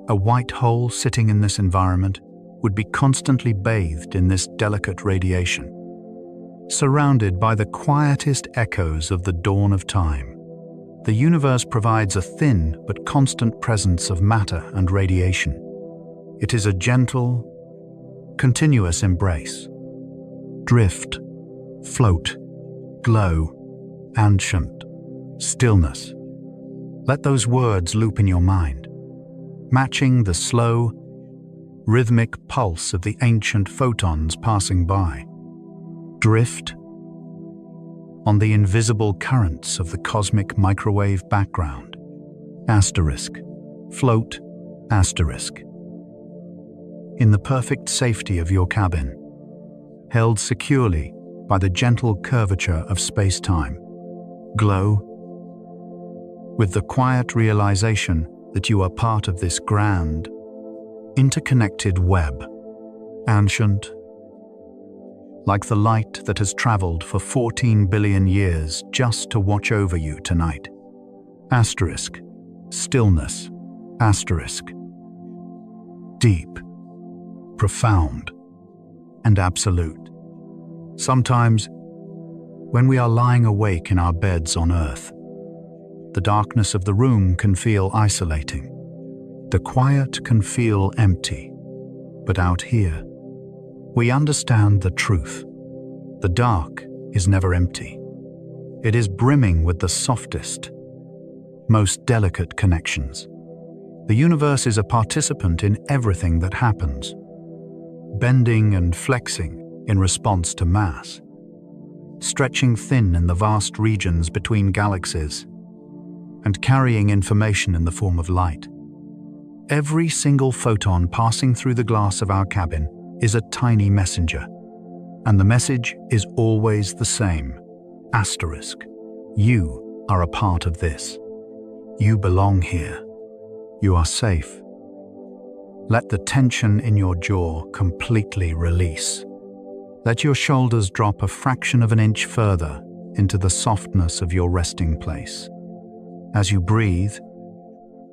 A white hole sitting in this environment would be constantly bathed in this delicate radiation, surrounded by the quietest echoes of the dawn of time. The universe provides a thin but constant presence of matter and radiation. It is a gentle, continuous embrace. Drift, float, glow, ancient, stillness. Let those words loop in your mind, matching the slow, rhythmic pulse of the ancient photons passing by. Drift on the invisible currents of the cosmic microwave background. Asterisk. Float. Asterisk. In the perfect safety of your cabin, held securely by the gentle curvature of space-time. Glow with the quiet realization that you are part of this grand, interconnected web, ancient, like the light that has traveled for 14 billion years just to watch over you tonight. Asterisk. Stillness. Asterisk. Deep, profound, and absolute. Sometimes, when we are lying awake in our beds on Earth, the darkness of the room can feel isolating. The quiet can feel empty. But out here, we understand the truth. The dark is never empty. It is brimming with the softest, most delicate connections. The universe is a participant in everything that happens, bending and flexing in response to mass, stretching thin in the vast regions between galaxies, and carrying information in the form of light. Every single photon passing through the glass of our cabin is a tiny messenger, and the message is always the same. Asterisk. You are a part of this. You belong here. You are safe. Let the tension in your jaw completely release. Let your shoulders drop a fraction of an inch further into the softness of your resting place. As you breathe,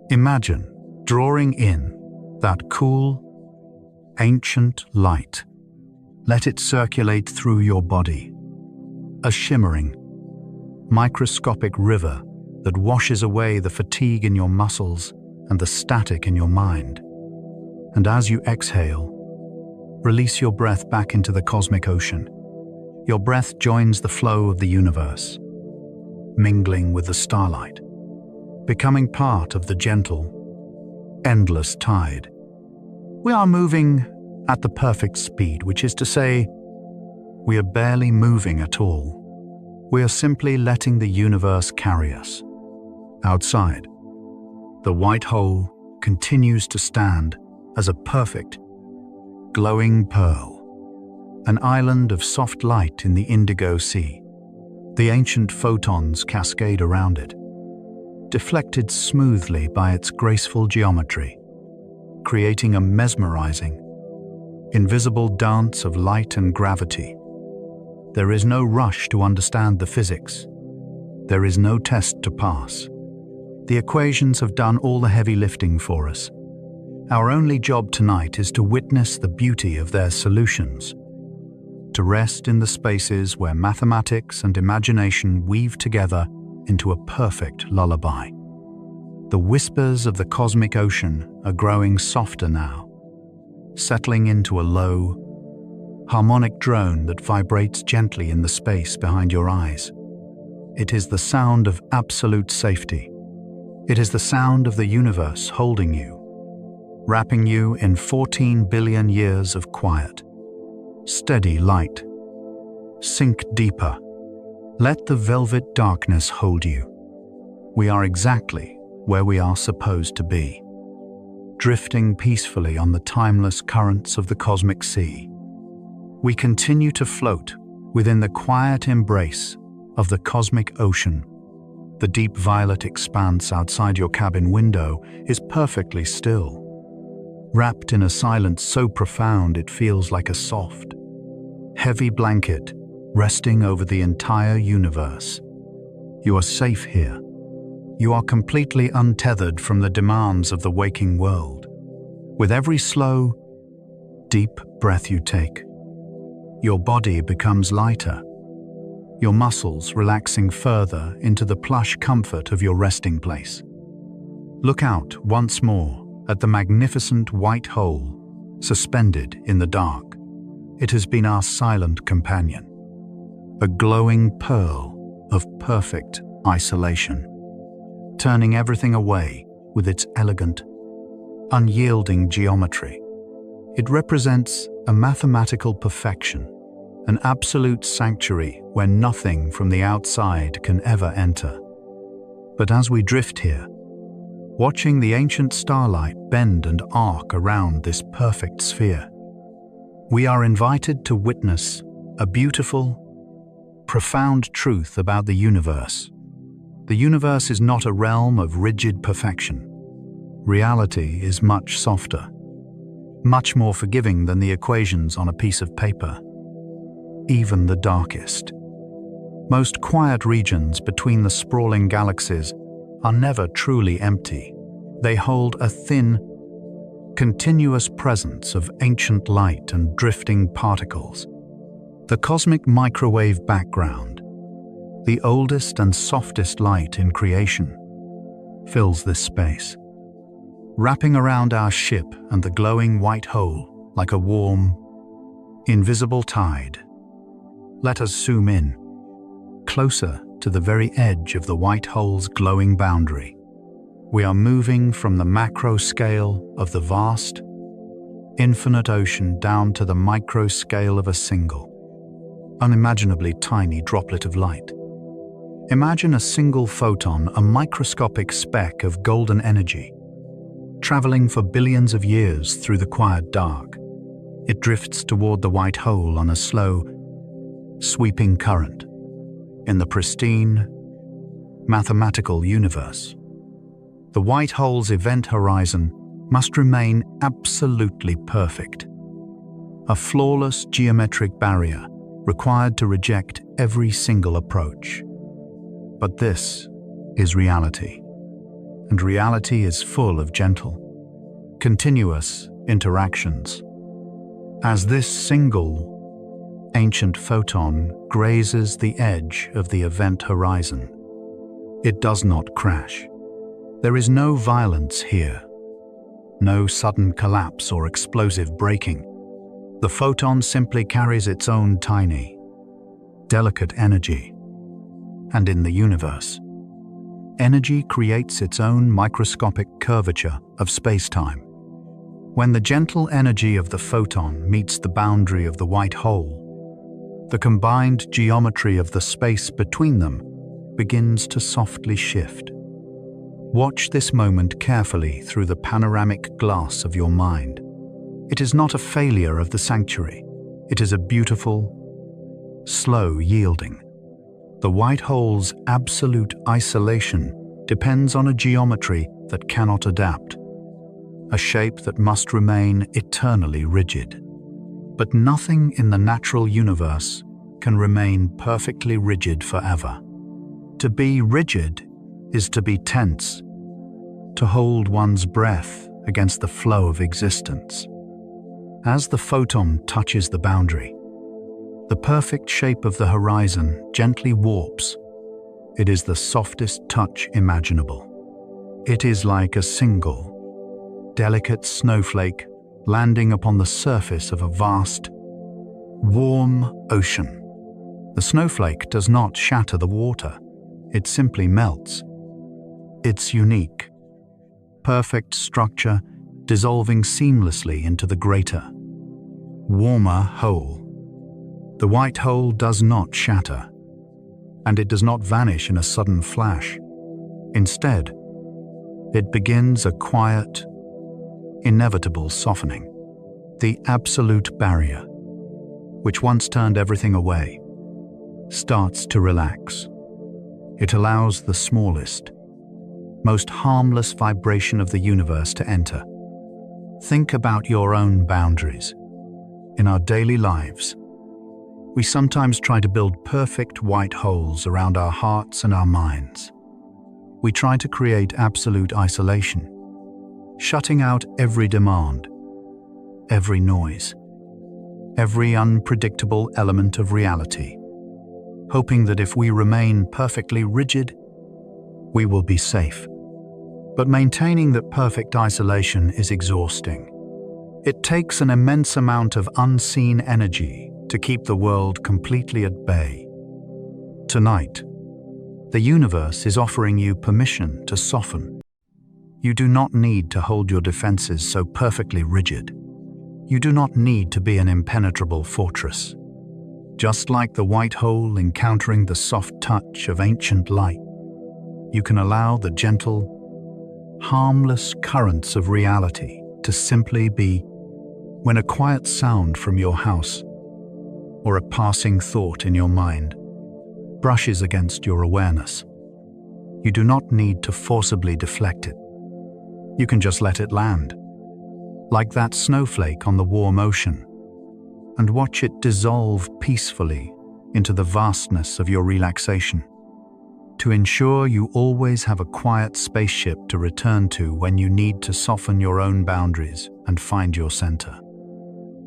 imagine drawing in that cool, ancient light. Let it circulate through your body, a shimmering, microscopic river that washes away the fatigue in your muscles and the static in your mind. And as you exhale, release your breath back into the cosmic ocean. Your breath joins the flow of the universe, mingling with the starlight, becoming part of the gentle, endless tide. We are moving at the perfect speed, which is to say, we are barely moving at all. We are simply letting the universe carry us. Outside, the white hole continues to stand as a perfect, glowing pearl, an island of soft light in the indigo sea. The ancient photons cascade around it, deflected smoothly by its graceful geometry, creating a mesmerizing, invisible dance of light and gravity. There is no rush to understand the physics. There is no test to pass. The equations have done all the heavy lifting for us. Our only job tonight is to witness the beauty of their solutions, to rest in the spaces where mathematics and imagination weave together into a perfect lullaby. The whispers of the cosmic ocean are growing softer now, settling into a low, harmonic drone that vibrates gently in the space behind your eyes. It is the sound of absolute safety. It is the sound of the universe holding you, wrapping you in 14 billion years of quiet. Steady light. Sink deeper. Let the velvet darkness hold you. We are exactly where we are supposed to be, drifting peacefully on the timeless currents of the cosmic sea. We continue to float within the quiet embrace of the cosmic ocean. The deep violet expanse outside your cabin window is perfectly still, wrapped in a silence so profound it feels like a soft, heavy blanket resting over the entire universe. You are safe here. You are completely untethered from the demands of the waking world. With every slow, deep breath you take, your body becomes lighter, your muscles relaxing further into the plush comfort of your resting place. Look out once more at the magnificent white hole suspended in the dark. It has been our silent companion, a glowing pearl of perfect isolation, turning everything away with its elegant, unyielding geometry. It represents a mathematical perfection, an absolute sanctuary where nothing from the outside can ever enter. But as we drift here, watching the ancient starlight bend and arc around this perfect sphere, we are invited to witness a beautiful, profound truth about the universe. The universe is not a realm of rigid perfection. Reality is much softer, much more forgiving than the equations on a piece of paper. Even the darkest, most quiet regions between the sprawling galaxies are never truly empty. They hold a thin, continuous presence of ancient light and drifting particles. The cosmic microwave background, the oldest and softest light in creation, fills this space, wrapping around our ship and the glowing white hole like a warm, invisible tide. Let us zoom in, closer to the very edge of the white hole's glowing boundary. We are moving from the macro scale of the vast, infinite ocean down to the micro scale of a single, unimaginably tiny droplet of light. Imagine a single photon, a microscopic speck of golden energy, traveling for billions of years through the quiet dark. It drifts toward the white hole on a slow, sweeping current in the pristine, mathematical universe. The white hole's event horizon must remain absolutely perfect, a flawless geometric barrier required to reject every single approach. But this is reality, and reality is full of gentle, continuous interactions. As this single, ancient photon grazes the edge of the event horizon, it does not crash. There is no violence here, no sudden collapse or explosive breaking. The photon simply carries its own tiny, delicate energy. And in the universe, energy creates its own microscopic curvature of space-time. When the gentle energy of the photon meets the boundary of the white hole, the combined geometry of the space between them begins to softly shift. Watch this moment carefully through the panoramic glass of your mind. It is not a failure of the sanctuary. It is a beautiful, slow yielding. The white hole's absolute isolation depends on a geometry that cannot adapt, a shape that must remain eternally rigid. But nothing in the natural universe can remain perfectly rigid forever. To be rigid is to be tense, to hold one's breath against the flow of existence. As the photon touches the boundary, the perfect shape of the horizon gently warps. It is the softest touch imaginable. It is like a single, delicate snowflake landing upon the surface of a vast, warm ocean. The snowflake does not shatter the water. It simply melts. Its unique, perfect structure dissolving seamlessly into the greater, warmer whole. The white hole does not shatter, and it does not vanish in a sudden flash. Instead, it begins a quiet, inevitable softening. The absolute barrier, which once turned everything away, starts to relax. It allows the smallest, most harmless vibration of the universe to enter. Think about your own boundaries. In our daily lives, we sometimes try to build perfect white holes around our hearts and our minds. We try to create absolute isolation, shutting out every demand, every noise, every unpredictable element of reality, hoping that if we remain perfectly rigid, we will be safe. But maintaining that perfect isolation is exhausting. It takes an immense amount of unseen energy to keep the world completely at bay. Tonight, the universe is offering you permission to soften. You do not need to hold your defenses so perfectly rigid. You do not need to be an impenetrable fortress. Just like the white hole encountering the soft touch of ancient light, you can allow the gentle, harmless currents of reality to simply be. When a quiet sound from your house or a passing thought in your mind brushes against your awareness, you do not need to forcibly deflect it. You can just let it land, like that snowflake on the warm ocean, and watch it dissolve peacefully into the vastness of your relaxation. To ensure you always have a quiet spaceship to return to when you need to soften your own boundaries and find your center.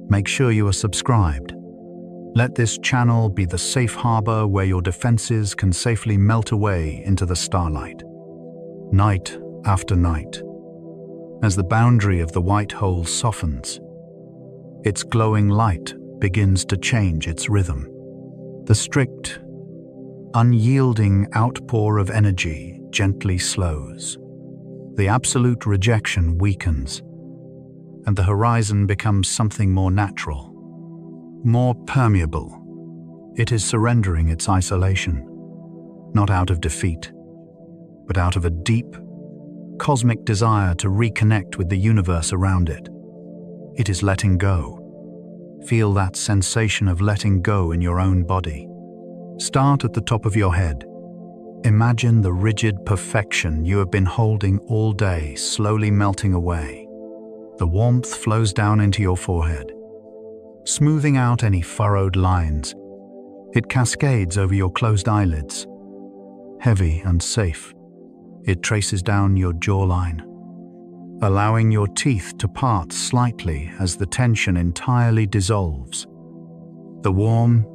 Make sure you are subscribed. Let this channel be the safe harbor where your defenses can safely melt away into the starlight. Night after night, as the boundary of the white hole softens, its glowing light begins to change its rhythm. The strict, unyielding outpour of energy gently slows. The absolute rejection weakens, and the horizon becomes something more natural, more permeable. It is surrendering its isolation, not out of defeat, but out of a deep, cosmic desire to reconnect with the universe around it. It is letting go, Feel that sensation of letting go in your own body. Start at the top of your head. Imagine the rigid perfection you have been holding all day slowly melting away. The warmth flows down into your forehead, smoothing out any furrowed lines. It cascades over your closed eyelids. Heavy and safe, it traces down your jawline, allowing your teeth to part slightly as the tension entirely dissolves. The warm,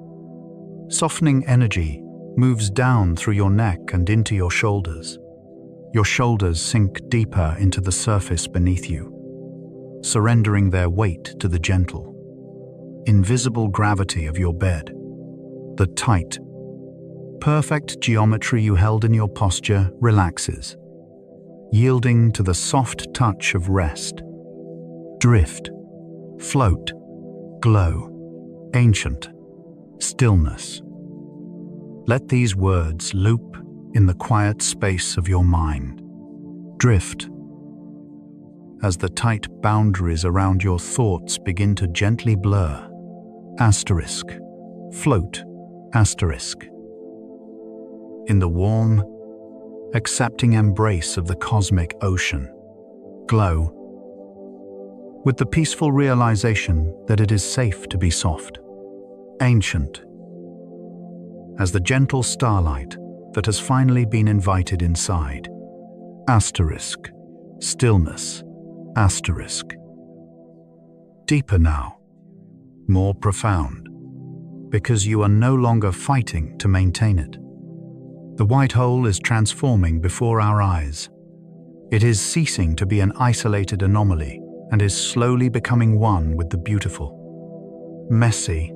softening energy moves down through your neck and into your shoulders. Your shoulders sink deeper into the surface beneath you, surrendering their weight to the gentle, invisible gravity of your bed. The tight, perfect geometry you held in your posture relaxes, yielding to the soft touch of rest. Drift, float, glow, ancient, stillness. Let these words loop in the quiet space of your mind. Drift, as the tight boundaries around your thoughts begin to gently blur. Asterisk, float, asterisk. In the warm, accepting embrace of the cosmic ocean. Glow, with the peaceful realization that it is safe to be soft. Ancient, as the gentle starlight that has finally been invited inside. Asterisk, stillness, asterisk. Deeper now, more profound, because you are no longer fighting to maintain it. The white hole is transforming before our eyes. It is ceasing to be an isolated anomaly and is slowly becoming one with the beautiful, messy,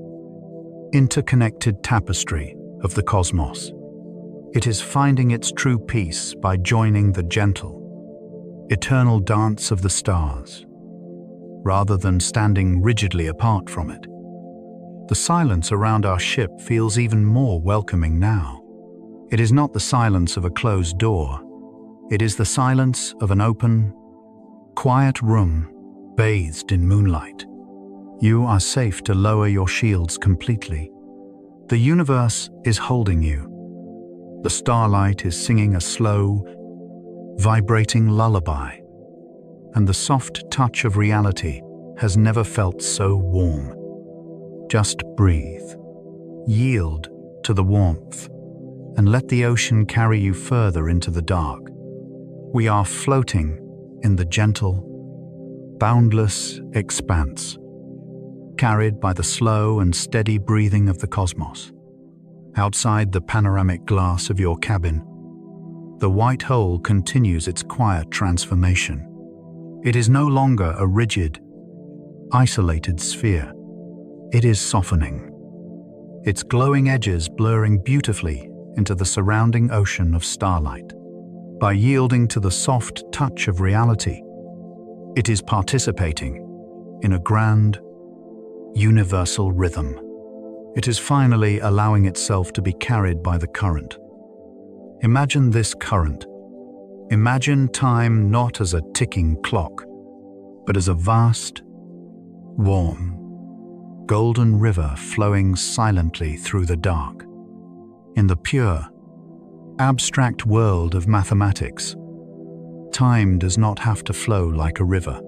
interconnected tapestry of the cosmos. It is finding its true peace by joining the gentle, eternal dance of the stars, rather than standing rigidly apart from it. The silence around our ship feels even more welcoming now. It is not the silence of a closed door. It is the silence of an open, quiet room bathed in moonlight. You are safe to lower your shields completely. The universe is holding you. The starlight is singing a slow, vibrating lullaby, and the soft touch of reality has never felt so warm. Just breathe, yield to the warmth, and let the ocean carry you further into the dark. We are floating in the gentle, boundless expanse, carried by the slow and steady breathing of the cosmos. Outside the panoramic glass of your cabin, the white hole continues its quiet transformation. It is no longer a rigid, isolated sphere. It is softening, its glowing edges blurring beautifully into the surrounding ocean of starlight. By yielding to the soft touch of reality, it is participating in a grand, universal rhythm. It is finally allowing itself to be carried by the current. Imagine this current. Imagine time not as a ticking clock, but as a vast, warm, golden river flowing silently through the dark. In the pure, abstract world of mathematics, time does not have to flow like a river.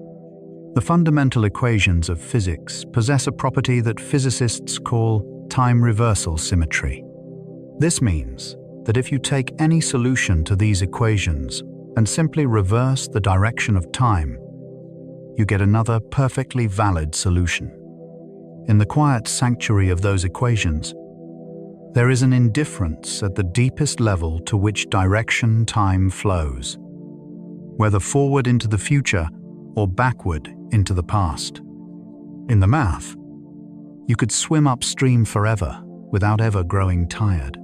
The fundamental equations of physics possess a property that physicists call time reversal symmetry. This means that if you take any solution to these equations and simply reverse the direction of time, you get another perfectly valid solution. In the quiet sanctuary of those equations, there is an indifference at the deepest level to which direction time flows, whether forward into the future or backward into the past. In the math, you could swim upstream forever without ever growing tired.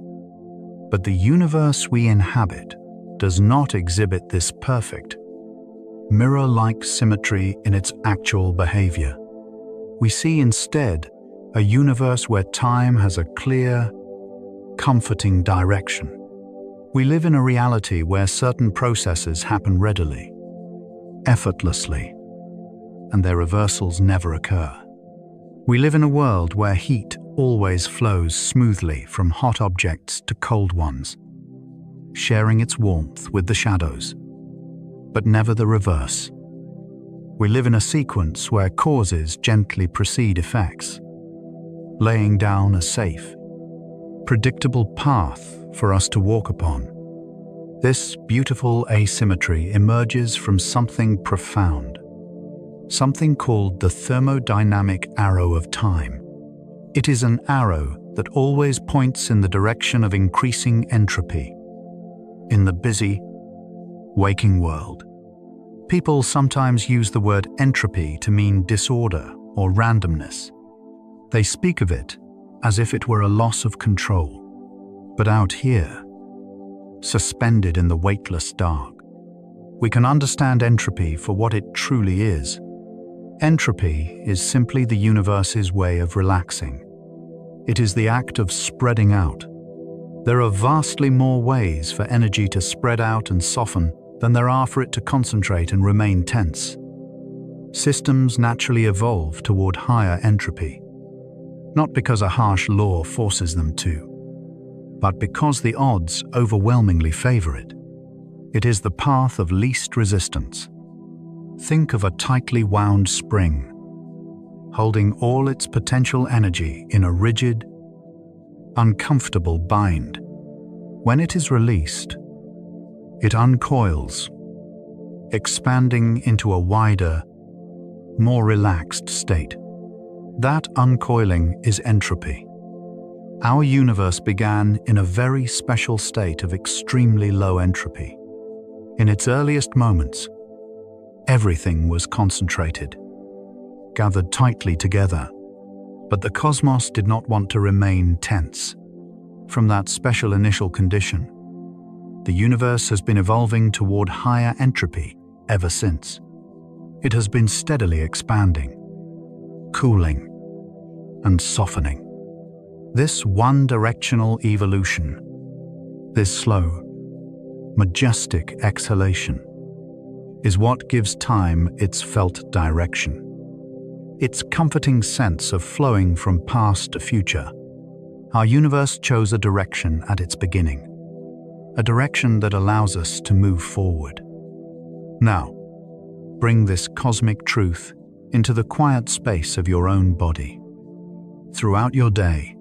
But the universe we inhabit does not exhibit this perfect, mirror-like symmetry in its actual behavior. We see instead a universe where time has a clear, comforting direction. We live in a reality where certain processes happen readily, effortlessly, and their reversals never occur. We live in a world where heat always flows smoothly from hot objects to cold ones, sharing its warmth with the shadows, but never the reverse. We live in a sequence where causes gently precede effects, laying down a safe, predictable path for us to walk upon. This beautiful asymmetry emerges from something profound, something called the thermodynamic arrow of time. It is an arrow that always points in the direction of increasing entropy. In the busy, waking world, people sometimes use the word entropy to mean disorder or randomness. They speak of it as if it were a loss of control. But out here, suspended in the weightless dark, we can understand entropy for what it truly is. Entropy is simply the universe's way of relaxing. It is the act of spreading out. There are vastly more ways for energy to spread out and soften than there are for it to concentrate and remain tense. Systems naturally evolve toward higher entropy, not because a harsh law forces them to, but because the odds overwhelmingly favor it. It is the path of least resistance. Think of a tightly wound spring, holding all its potential energy in a rigid, uncomfortable bind. When it is released, it uncoils, expanding into a wider, more relaxed state. That uncoiling is entropy. Our universe began in a very special state of extremely low entropy. In its earliest moments, everything was concentrated, gathered tightly together. But the cosmos did not want to remain tense. From that special initial condition, the universe has been evolving toward higher entropy ever since. It has been steadily expanding, cooling, and softening. This one-directional evolution, this slow, majestic exhalation, is what gives time its felt direction. Its comforting sense of flowing from past to future. Our universe chose a direction at its beginning, a direction that allows us to move forward. Now, bring this cosmic truth into the quiet space of your own body. Throughout your day,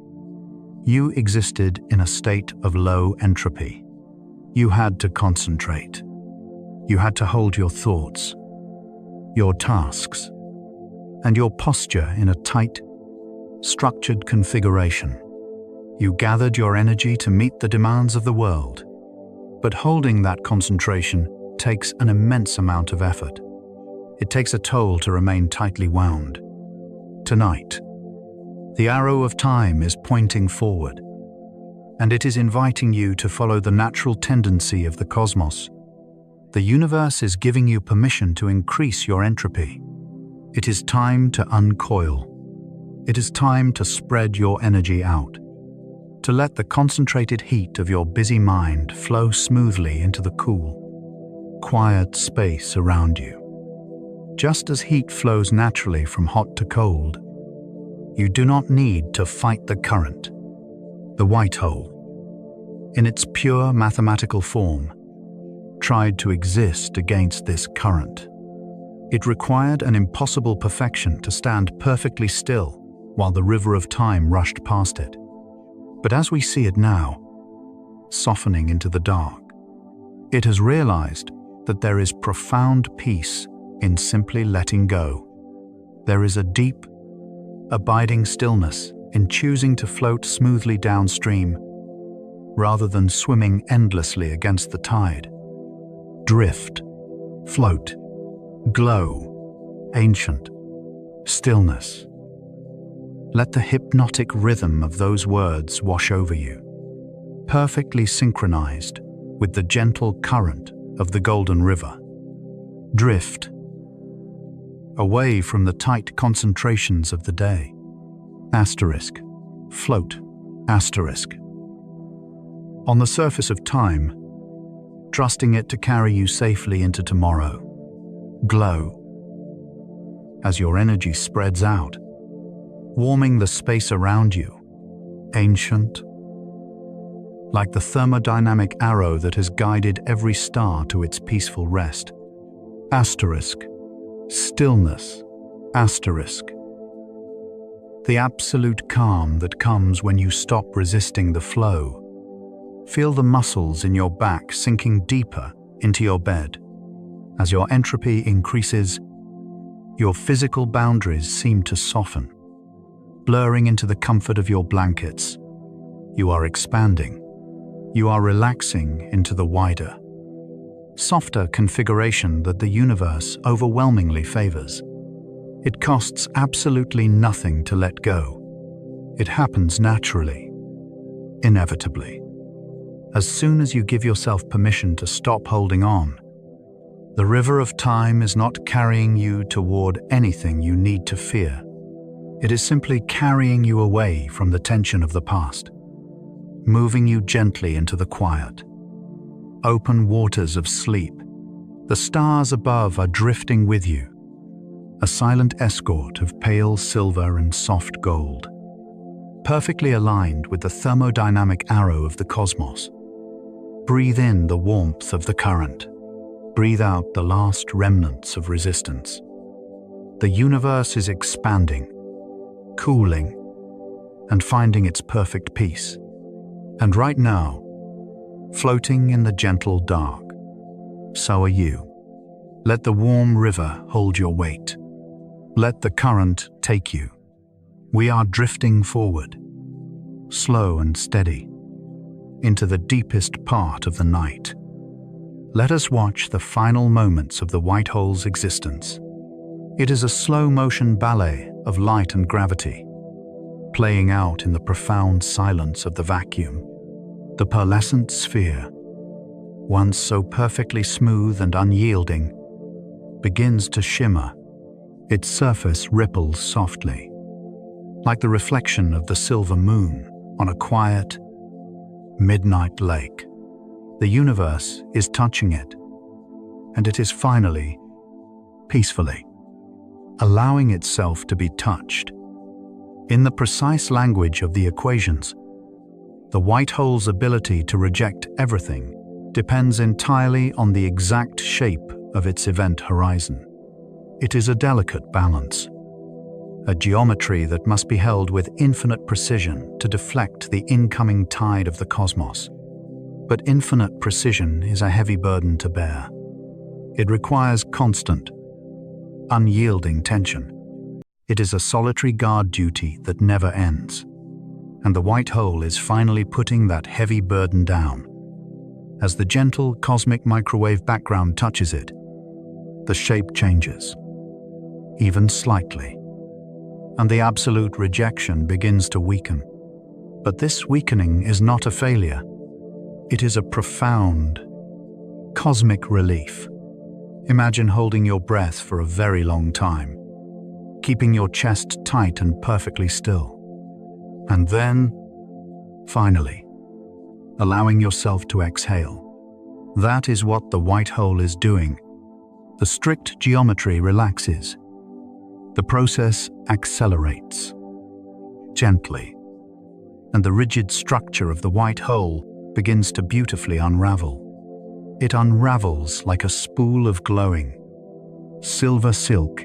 you existed in a state of low entropy. You had to concentrate. You had to hold your thoughts, your tasks, and your posture in a tight, structured configuration. You gathered your energy to meet the demands of the world. But holding that concentration takes an immense amount of effort. It takes a toll to remain tightly wound. Tonight, the arrow of time is pointing forward, and it is inviting you to follow the natural tendency of the cosmos. The universe is giving you permission to increase your entropy. It is time to uncoil. It is time to spread your energy out, to let the concentrated heat of your busy mind flow smoothly into the cool, quiet space around you. Just as heat flows naturally from hot to cold, you do not need to fight the current. The white hole, in its pure mathematical form, tried to exist against this current. It required an impossible perfection to stand perfectly still while the river of time rushed past it. But as we see it now, softening into the dark, it has realized that there is profound peace in simply letting go. There is a deep, abiding stillness in choosing to float smoothly downstream rather than swimming endlessly against the tide. Drift, float, glow, ancient, stillness. Let the hypnotic rhythm of those words wash over you, perfectly synchronized with the gentle current of the Golden River. Drift, away from the tight concentrations of the day. Asterisk, float, asterisk. On the surface of time, trusting it to carry you safely into tomorrow. Glow. As your energy spreads out, warming the space around you, ancient, like the thermodynamic arrow that has guided every star to its peaceful rest. Asterisk. Stillness. Asterisk. The absolute calm that comes when you stop resisting the flow. Feel the muscles in your back sinking deeper into your bed. As your entropy increases, your physical boundaries seem to soften, blurring into the comfort of your blankets. You are expanding. You are relaxing into the wider, softer configuration that the universe overwhelmingly favors. It costs absolutely nothing to let go. It happens naturally, inevitably. As soon as you give yourself permission to stop holding on, the river of time is not carrying you toward anything you need to fear. It is simply carrying you away from the tension of the past, moving you gently into the quiet, open waters of sleep. The stars above are drifting with you, a silent escort of pale silver and soft gold, perfectly aligned with the thermodynamic arrow of the cosmos. Breathe in the warmth of the current. Breathe out the last remnants of resistance. The universe is expanding, cooling, and finding its perfect peace. And right now, floating in the gentle dark, so are you. Let the warm river hold your weight. Let the current take you. We are drifting forward, slow and steady, into the deepest part of the night. Let us watch the final moments of the white hole's existence. It is a slow-motion ballet of light and gravity, playing out in the profound silence of the vacuum. The pearlescent sphere, once so perfectly smooth and unyielding, begins to shimmer. Its surface ripples softly, like the reflection of the silver moon on a quiet, midnight lake. The universe is touching it, and it is finally, peacefully, allowing itself to be touched. In the precise language of the equations, the white hole's ability to reject everything depends entirely on the exact shape of its event horizon. It is a delicate balance, a geometry that must be held with infinite precision to deflect the incoming tide of the cosmos. But infinite precision is a heavy burden to bear. It requires constant, unyielding tension. It is a solitary guard duty that never ends. And the white hole is finally putting that heavy burden down. As the gentle cosmic microwave background touches it, the shape changes, even slightly, and the absolute rejection begins to weaken. But this weakening is not a failure. It is a profound, cosmic relief. Imagine holding your breath for a very long time, keeping your chest tight and perfectly still. And then, finally, allowing yourself to exhale. That is what the white hole is doing. The strict geometry relaxes. The process accelerates, gently, and the rigid structure of the white hole begins to beautifully unravel. It unravels like a spool of glowing, silver silk,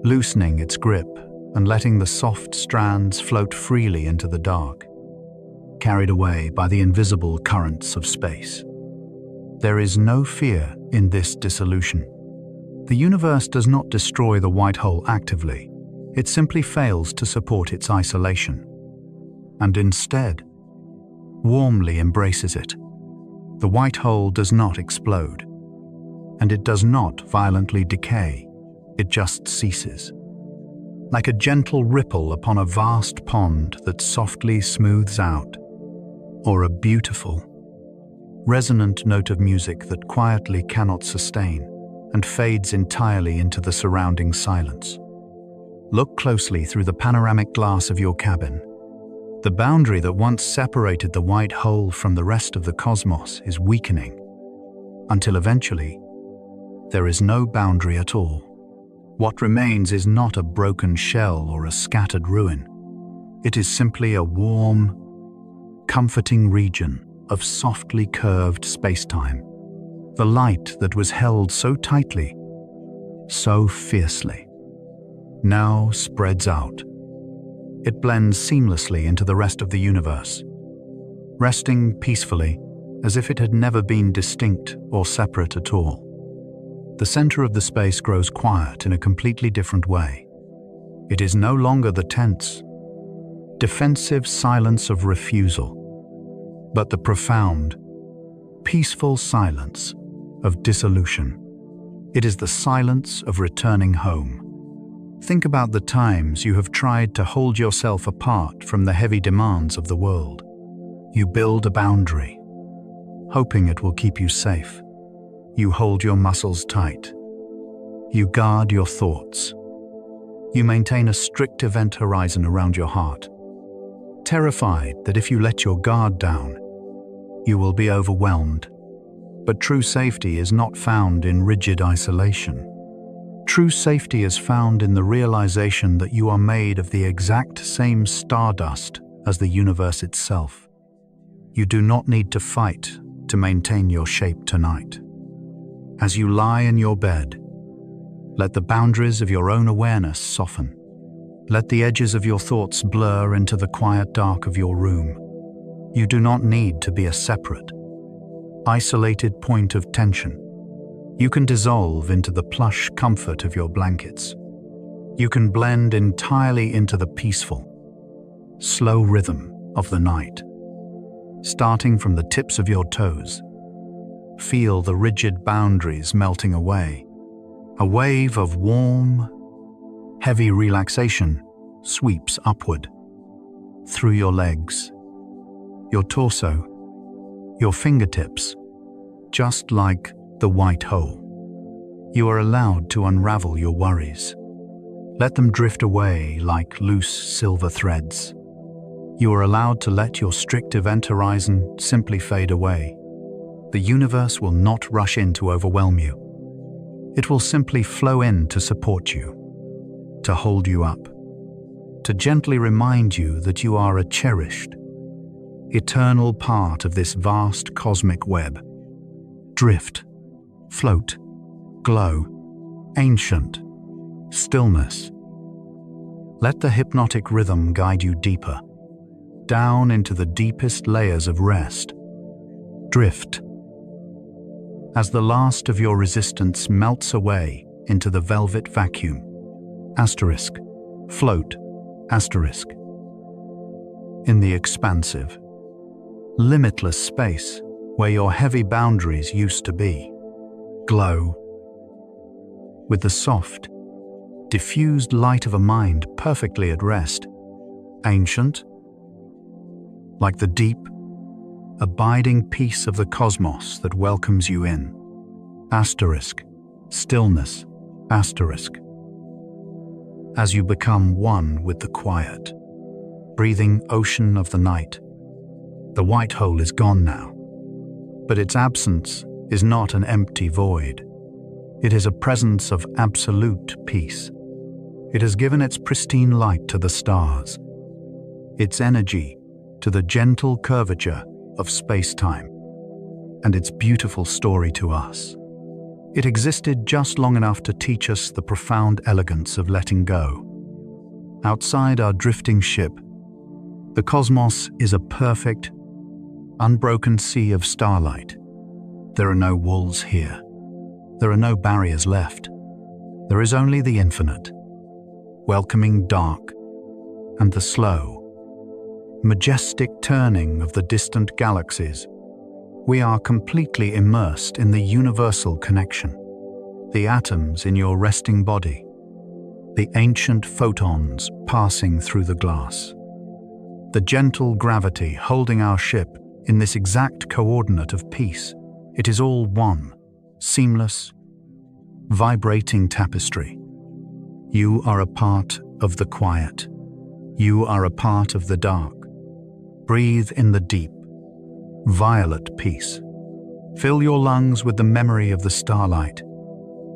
loosening its grip and letting the soft strands float freely into the dark, carried away by the invisible currents of space. There is no fear in this dissolution. The universe does not destroy the white hole actively. It simply fails to support its isolation, and instead, warmly embraces it. The white hole does not explode, and it does not violently decay. It just ceases, like a gentle ripple upon a vast pond that softly smooths out, or a beautiful, resonant note of music that quietly cannot sustain and fades entirely into the surrounding silence. Look closely through the panoramic glass of your cabin. The boundary that once separated the white hole from the rest of the cosmos is weakening, until eventually, there is no boundary at all. What remains is not a broken shell or a scattered ruin. It is simply a warm, comforting region of softly curved space-time. The light that was held so tightly, so fiercely, now spreads out. It blends seamlessly into the rest of the universe, resting peacefully as if it had never been distinct or separate at all. The center of the space grows quiet in a completely different way. It is no longer the tense, defensive silence of refusal, but the profound, peaceful silence of dissolution. It is the silence of returning home. Think about the times you have tried to hold yourself apart from the heavy demands of the world. You build a boundary, hoping it will keep you safe. You hold your muscles tight. You guard your thoughts. You maintain a strict event horizon around your heart, terrified that if you let your guard down, you will be overwhelmed. But true safety is not found in rigid isolation. True safety is found in the realization that you are made of the exact same stardust as the universe itself. You do not need to fight to maintain your shape tonight. As you lie in your bed, let the boundaries of your own awareness soften. Let the edges of your thoughts blur into the quiet dark of your room. You do not need to be a separate, isolated point of tension. You can dissolve into the plush comfort of your blankets. You can blend entirely into the peaceful, slow rhythm of the night. Starting from the tips of your toes, feel the rigid boundaries melting away. A wave of warm, heavy relaxation sweeps upward, through your legs, your torso, your fingertips, just like the white hole. You are allowed to unravel your worries. Let them drift away like loose silver threads. You are allowed to let your strict event horizon simply fade away. The universe will not rush in to overwhelm you. It will simply flow in to support you, to hold you up, to gently remind you that you are a cherished, eternal part of this vast cosmic web. Drift, float, glow, ancient, stillness. Let the hypnotic rhythm guide you deeper, down into the deepest layers of rest. Drift. As the last of your resistance melts away into the velvet vacuum. Asterisk. Float. Asterisk. In the expansive, limitless space where your heavy boundaries used to be. Glow. With the soft, diffused light of a mind perfectly at rest. Ancient. Like the deep, abiding peace of the cosmos that welcomes you in. Asterisk. Stillness. Asterisk. As you become one with the quiet, breathing ocean of the night. The white hole is gone now, but its absence is not an empty void. It is a presence of absolute peace. It has given its pristine light to the stars, its energy to the gentle curvature of space-time, and its beautiful story to us. It existed just long enough to teach us the profound elegance of letting go. Outside our drifting ship, the cosmos is a perfect, unbroken sea of starlight. There are no walls here. There are no barriers left. There is only the infinite, welcoming dark, and the slow, majestic turning of the distant galaxies. We are completely immersed in the universal connection. The atoms in your resting body, the ancient photons passing through the glass, the gentle gravity holding our ship in this exact coordinate of peace. It is all one, seamless, vibrating tapestry. You are a part of the quiet. You are a part of the dark. Breathe in the deep, violet peace. Fill your lungs with the memory of the starlight.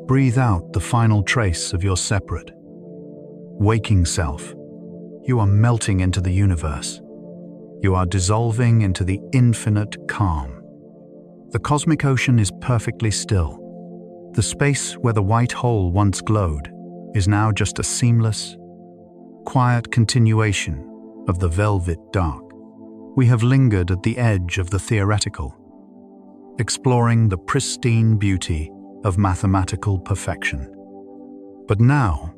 Breathe out the final trace of your separate, waking self. You are melting into the universe. You are dissolving into the infinite calm. The cosmic ocean is perfectly still. The space where the white hole once glowed is now just a seamless, quiet continuation of the velvet dark. We have lingered at the edge of the theoretical, exploring the pristine beauty of mathematical perfection. But now,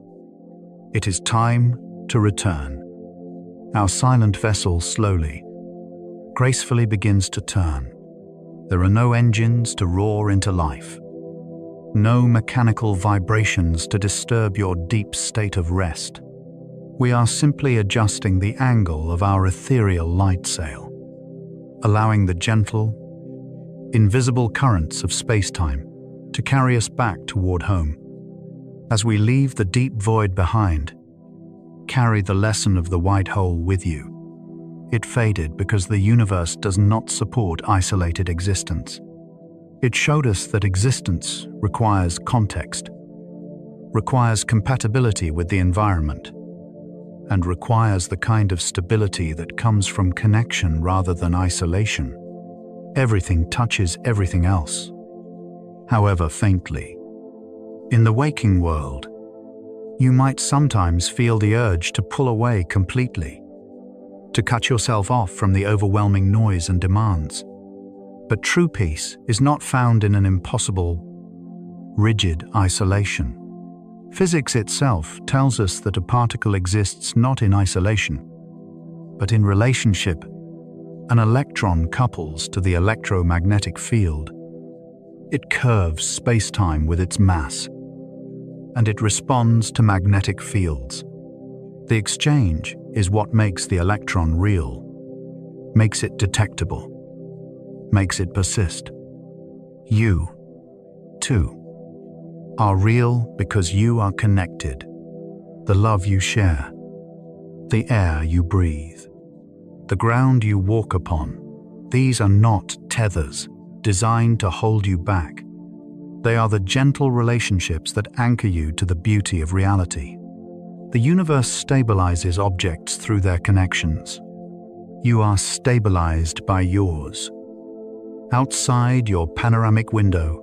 it is time to return. Our silent vessel slowly, gracefully begins to turn. There are no engines to roar into life, no mechanical vibrations to disturb your deep state of rest. We are simply adjusting the angle of our ethereal light sail, allowing the gentle, invisible currents of space-time to carry us back toward home. As we leave the deep void behind, carry the lesson of the white hole with you. It faded because the universe does not support isolated existence. It showed us that existence requires context, requires compatibility with the environment, and requires the kind of stability that comes from connection rather than isolation. Everything touches everything else, however faintly. In the waking world, you might sometimes feel the urge to pull away completely, to cut yourself off from the overwhelming noise and demands. But true peace is not found in an impossible, rigid isolation. Physics itself tells us that a particle exists not in isolation, but in relationship. An electron couples to the electromagnetic field. It curves space-time with its mass, and it responds to magnetic fields. The exchange is what makes the electron real, makes it detectable, makes it persist. You, too, are real because you are connected. The love you share, the air you breathe, the ground you walk upon, these are not tethers designed to hold you back. They are the gentle relationships that anchor you to the beauty of reality. The universe stabilizes objects through their connections. You are stabilized by yours. Outside your panoramic window,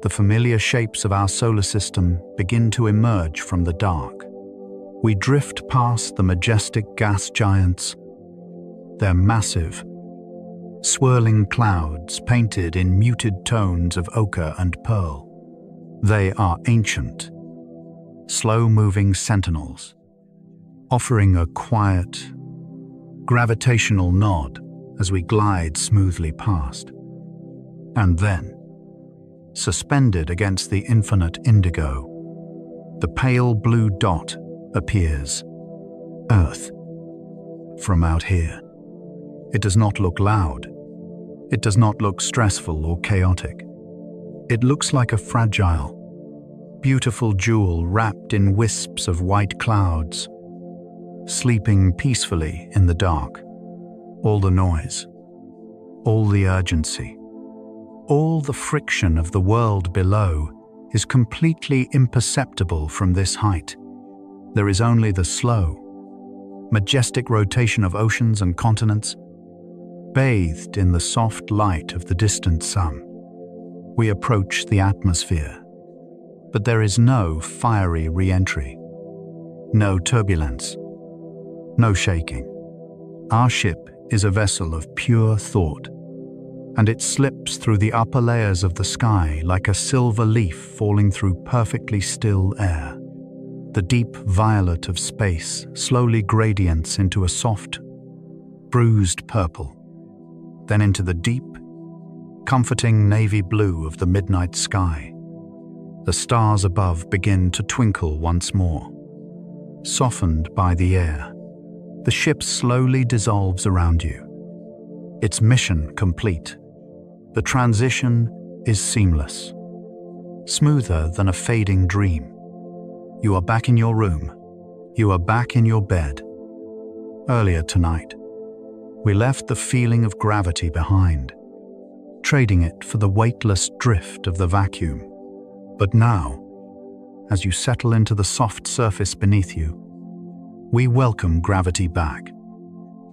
the familiar shapes of our solar system begin to emerge from the dark. We drift past the majestic gas giants, their massive, swirling clouds painted in muted tones of ochre and pearl. They are ancient, slow-moving sentinels, offering a quiet, gravitational nod as we glide smoothly past. And then, suspended against the infinite indigo, the pale blue dot appears. Earth. From out here. It does not look loud. It does not look stressful or chaotic. It looks like a fragile, beautiful jewel wrapped in wisps of white clouds, sleeping peacefully in the dark. All the noise, all the urgency, all the friction of the world below is completely imperceptible from this height. There is only the slow, majestic rotation of oceans and continents, bathed in the soft light of the distant sun. We approach the atmosphere, but there is no fiery re-entry, no turbulence, no shaking. Our ship is a vessel of pure thought, and it slips through the upper layers of the sky like a silver leaf falling through perfectly still air. The deep violet of space slowly gradients into a soft, bruised purple, then into the deep, comforting navy blue of the midnight sky. The stars above begin to twinkle once more. Softened by the air, the ship slowly dissolves around you. Its mission complete. The transition is seamless, smoother than a fading dream. You are back in your room. You are back in your bed. Earlier tonight, we left the feeling of gravity behind, trading it for the weightless drift of the vacuum. But now, as you settle into the soft surface beneath you, we welcome gravity back.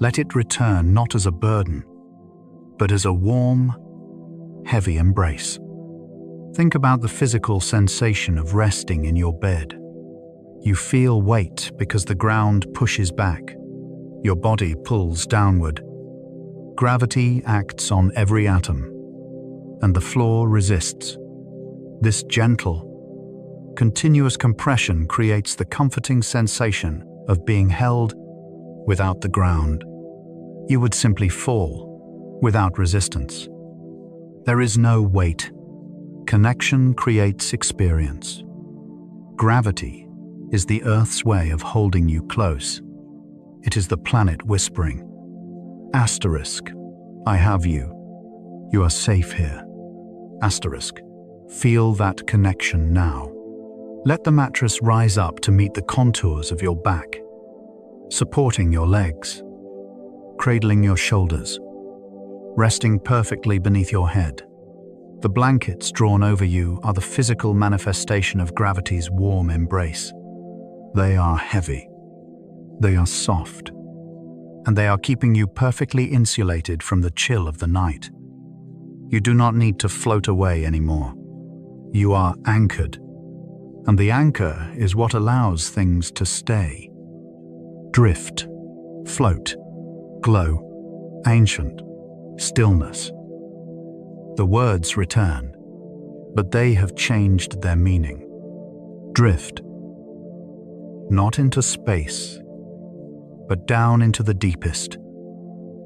Let it return not as a burden, but as a warm, heavy embrace. Think about the physical sensation of resting in your bed. You feel weight because the ground pushes back. Your body pulls downward. Gravity acts on every atom, and the floor resists. This gentle, continuous compression creates the comforting sensation of being held without the ground. You would simply fall without resistance. There is no weight. Connection creates experience. Gravity is the Earth's way of holding you close. It is the planet whispering, Asterisk, I have you. You are safe here. Asterisk, feel that connection now. Let the mattress rise up to meet the contours of your back, supporting your legs, cradling your shoulders, resting perfectly beneath your head. The blankets drawn over you are the physical manifestation of gravity's warm embrace. They are heavy, they are soft, and they are keeping you perfectly insulated from the chill of the night. You do not need to float away anymore. You are anchored, and the anchor is what allows things to stay. Drift, float, glow, ancient, stillness. The words return, but they have changed their meaning. Drift, not into space, but down into the deepest,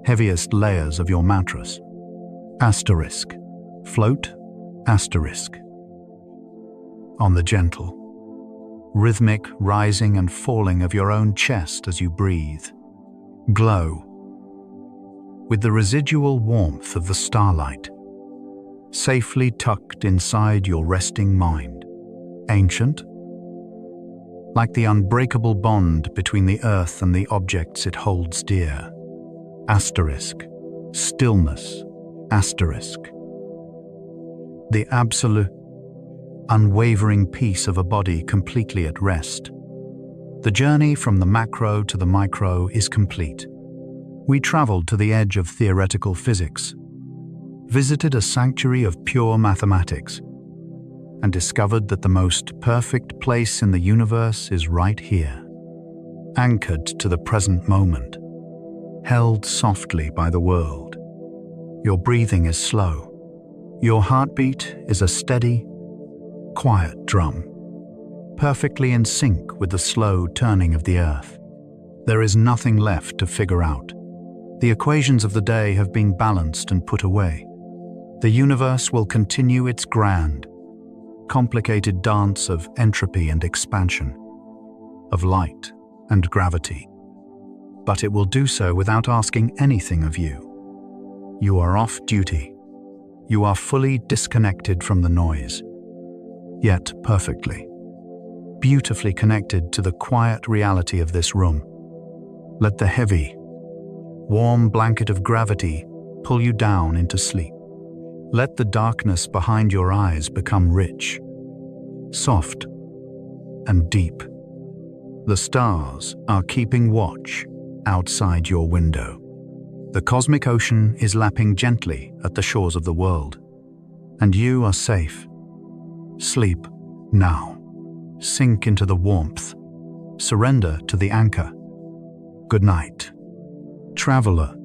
heaviest layers of your mattress. Asterisk, float, asterisk. On the gentle, rhythmic rising and falling of your own chest as you breathe. Glow, with the residual warmth of the starlight, safely tucked inside your resting mind. Ancient, like the unbreakable bond between the earth and the objects it holds dear. Asterisk, stillness, asterisk. The absolute, unwavering peace of a body completely at rest. The journey from the macro to the micro is complete. We traveled to the edge of theoretical physics, visited a sanctuary of pure mathematics, and discovered that the most perfect place in the universe is right here, anchored to the present moment, held softly by the world. Your breathing is slow. Your heartbeat is a steady, quiet drum, perfectly in sync with the slow turning of the earth. There is nothing left to figure out. The equations of the day have been balanced and put away. The universe will continue its grand, complicated dance of entropy and expansion, of light and gravity. But it will do so without asking anything of you. You are off duty. You are fully disconnected from the noise, yet perfectly, beautifully connected to the quiet reality of this room. Let the heavy, warm blanket of gravity pull you down into sleep. Let the darkness behind your eyes become rich, soft, and deep. The stars are keeping watch outside your window. The cosmic ocean is lapping gently at the shores of the world, and you are safe. Sleep now. Sink into the warmth. Surrender to the anchor. Good night, traveler.